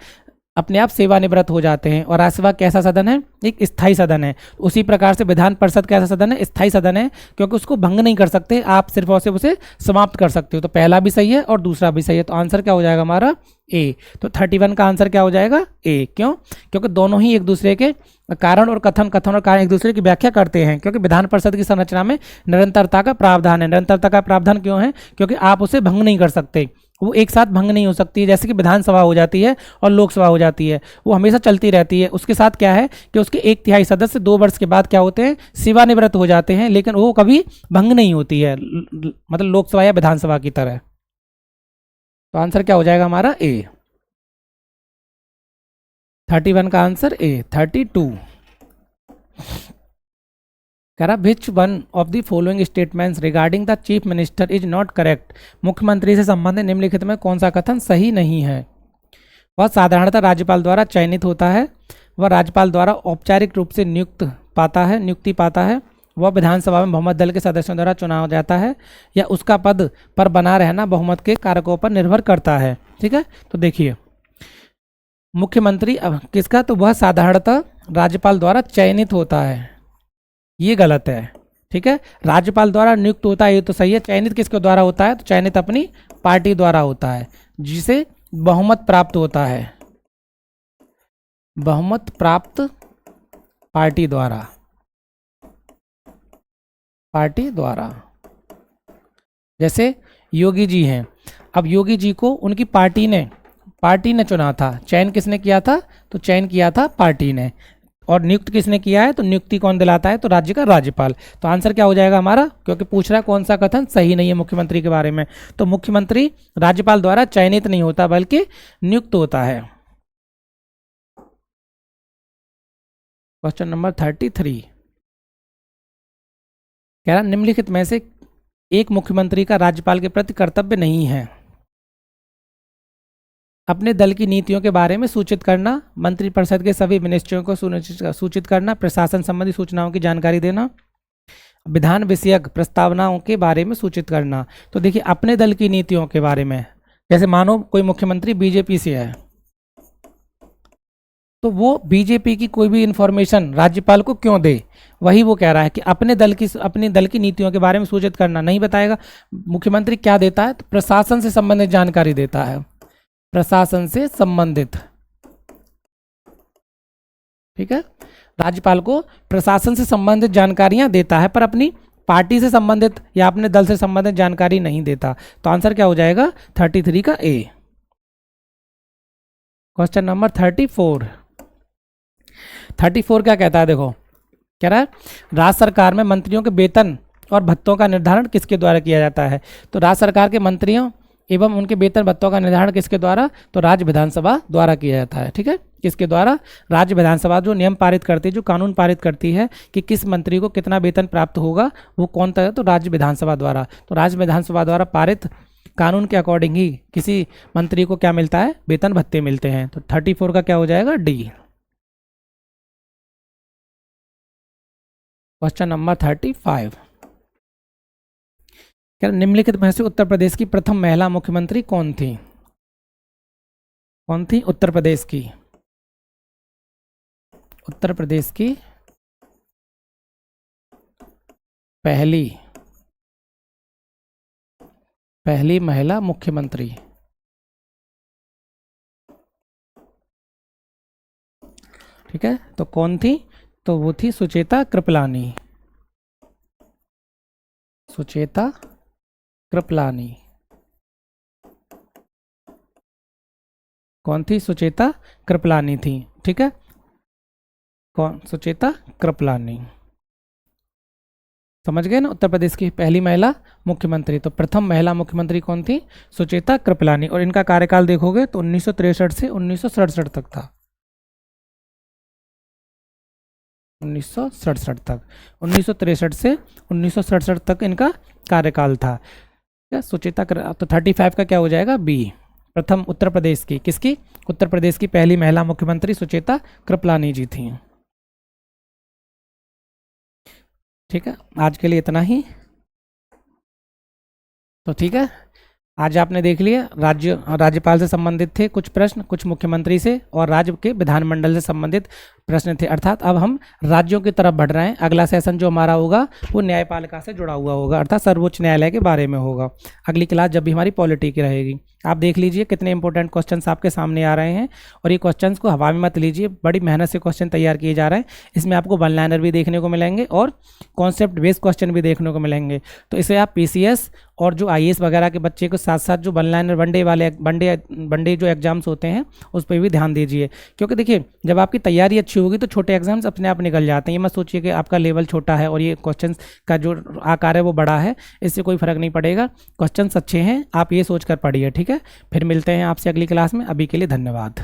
अपने आप सेवानिवृत्त हो जाते हैं। और राज्यसभा कैसा सदन है, एक स्थायी सदन है। उसी प्रकार से विधान परिषद कैसा सदन है, स्थायी सदन है, क्योंकि उसको भंग नहीं कर सकते आप, सिर्फ और सिर्फ उसे समाप्त कर सकते हो। तो पहला भी सही है और दूसरा भी सही है, तो आंसर क्या हो जाएगा हमारा ए। तो 31 का आंसर क्या हो जाएगा ए। क्यों, क्योंकि दोनों ही एक दूसरे के कारण और कथन और कारण एक दूसरे की व्याख्या करते हैं। क्योंकि विधान परिषद की संरचना में निरंतरता का प्रावधान है। निरंतरता का प्रावधान क्यों है, क्योंकि आप उसे भंग नहीं कर सकते, वो एक साथ भंग नहीं हो सकती है। जैसे कि विधानसभा हो जाती है और लोकसभा हो जाती है, वो हमेशा चलती रहती है। उसके साथ क्या है कि उसके 1/3 सदस्य 2 वर्ष के बाद क्या होते हैं, सेवानिवृत्त हो जाते हैं, लेकिन वो कभी भंग नहीं होती है, मतलब लोकसभा या विधानसभा की तरह। तो आंसर क्या हो जाएगा हमारा ए। 31 का आंसर ए। 32 कह रहा which one of the following statements regarding the chief minister is not correct. मुख्यमंत्री से संबंधित निम्नलिखित में कौन सा कथन सही नहीं है। वह साधारणतः राज्यपाल द्वारा चयनित होता है, वह राज्यपाल द्वारा औपचारिक रूप से नियुक्ति पाता है, वह विधानसभा में बहुमत दल के सदस्यों द्वारा चुना जाता है, या उसका पद पर बना रहना बहुमत के कारकों पर निर्भर करता है, ठीक है। तो देखिए मुख्यमंत्री किसका, तो वह साधारणतः राज्यपाल द्वारा चयनित होता है, ये गलत है, ठीक है। राज्यपाल द्वारा नियुक्त होता है ये तो सही है। चयनित किसके द्वारा होता है, तो चयनित अपनी पार्टी द्वारा होता है, जिसे बहुमत प्राप्त होता है, बहुमत प्राप्त पार्टी द्वारा। जैसे योगी जी हैं, अब योगी जी को उनकी पार्टी ने चुना था। चयन किसने किया था, तो चयन किया था पार्टी ने। और नियुक्त किसने किया है, तो नियुक्ति कौन दिलाता है, तो राज्य का राज्यपाल। तो आंसर क्या हो जाएगा हमारा, क्योंकि पूछ रहा है कौन सा कथन सही नहीं है मुख्यमंत्री के बारे में, तो मुख्यमंत्री राज्यपाल द्वारा चयनित नहीं होता बल्कि नियुक्त होता है। क्वेश्चन नंबर 33 कह रहा निम्नलिखित में से एक मुख्यमंत्री का राज्यपाल के प्रति कर्तव्य नहीं है। अपने दल की नीतियों के बारे में सूचित करना, मंत्रिपरिषद के सभी मिनिस्ट्रियों को सूचित करना, प्रशासन संबंधी सूचनाओं की जानकारी देना, विधान विषयक प्रस्तावनाओं के बारे में सूचित करना। तो देखिए अपने दल की नीतियों के बारे में, जैसे मानो कोई मुख्यमंत्री बीजेपी से है, तो वो बीजेपी की कोई भी इंफॉर्मेशन राज्यपाल को क्यों दे, वही वो कह रहा है कि अपने दल की नीतियों के बारे में सूचित करना नहीं बताएगा। मुख्यमंत्री क्या देता है, तो प्रशासन से संबंधित जानकारी देता है, प्रशासन से संबंधित, ठीक है। राज्यपाल को प्रशासन से संबंधित जानकारियां देता है, पर अपनी पार्टी से संबंधित या अपने दल से संबंधित जानकारी नहीं देता। तो आंसर क्या हो जाएगा 33 का ए। क्वेश्चन नंबर 34 क्या कहता है, देखो कह रहा है राज्य सरकार में मंत्रियों के वेतन और भत्तों का निर्धारण किसके द्वारा किया जाता है। तो राज्य सरकार के मंत्रियों एवं उनके वेतन भत्तों का निर्धारण किसके द्वारा, तो राज्य विधानसभा द्वारा किया जाता है, ठीक है। किसके द्वारा, राज्य विधानसभा जो नियम पारित करती है, जो कानून पारित करती है कि किस मंत्री को कितना वेतन प्राप्त होगा, वो कौन तय है, तो राज्य विधानसभा द्वारा। तो राज्य विधानसभा द्वारा पारित कानून के अकॉर्डिंग ही किसी मंत्री को क्या मिलता है, वेतन भत्ते मिलते हैं। तो 34 का क्या हो जाएगा डी। क्वेश्चन नंबर 35 क्या निम्नलिखित में से उत्तर प्रदेश की प्रथम महिला मुख्यमंत्री कौन थी? कौन थी उत्तर प्रदेश की? उत्तर प्रदेश की पहली महिला मुख्यमंत्री। ठीक है, तो कौन थी? तो वो थी सुचेता कृपलानी। सुचेता कृपलानी। कौन थी? सुचेता कृपलानी थी। ठीक है, कौन? सुचेता कृपलानी। समझ गए ना, उत्तर प्रदेश की पहली महिला मुख्यमंत्री। तो प्रथम महिला मुख्यमंत्री कौन थी? सुचेता कृपलानी। और इनका कार्यकाल देखोगे तो 1963 से 1967 तक था। 1967 तक, 1963 से 1967 तक इनका कार्यकाल था। क्या सुचेता तो 35 का क्या हो जाएगा? बी। प्रथम उत्तर प्रदेश की, किसकी? उत्तर प्रदेश की पहली महिला मुख्यमंत्री सुचेता कृपलानी जी थी। ठीक है, आज के लिए इतना ही। तो ठीक है, आज आपने देख लिया राज्यपाल से संबंधित थे कुछ प्रश्न, कुछ मुख्यमंत्री से और राज्य के विधानमंडल से संबंधित प्रश्न थे। अर्थात अब हम राज्यों की तरफ बढ़ रहे हैं। अगला सेशन जो हमारा होगा वो न्यायपालिका से जुड़ा हुआ होगा, अर्थात सर्वोच्च न्यायालय के बारे में होगा। अगली क्लास जब भी हमारी पॉलिटी की रहेगी। आप देख लीजिए कितने इंपॉर्टेंट क्वेश्चंस आपके सामने आ रहे हैं, और ये क्वेश्चंस को हवा में मत लीजिए, बड़ी मेहनत से क्वेश्चन तैयार किए जा रहे हैं। इसमें आपको वन लाइनर भी देखने को मिलेंगे और कॉन्सेप्ट बेस्ड क्वेश्चन भी देखने को मिलेंगे। तो इसे आप पीसीएस और जो आईएएस वगैरह के बच्चे के साथ साथ जो वन लाइनर वनडे जो एग्जाम्स होते हैं उस पर भी ध्यान दीजिए। क्योंकि देखिए, जब आपकी तैयारी अच्छी होगी तो छोटे एग्जाम्स अपने आप निकल जाते हैं। ये मत सोचिए कि आपका लेवल छोटा है और ये क्वेश्चन का जो आकार है वो बड़ा है, इससे कोई फर्क नहीं पड़ेगा। क्वेश्चंस अच्छे हैं, आप ये सोच कर पढ़िए। ठीक है, फिर मिलते हैं आपसे अगली क्लास में। अभी के लिए धन्यवाद।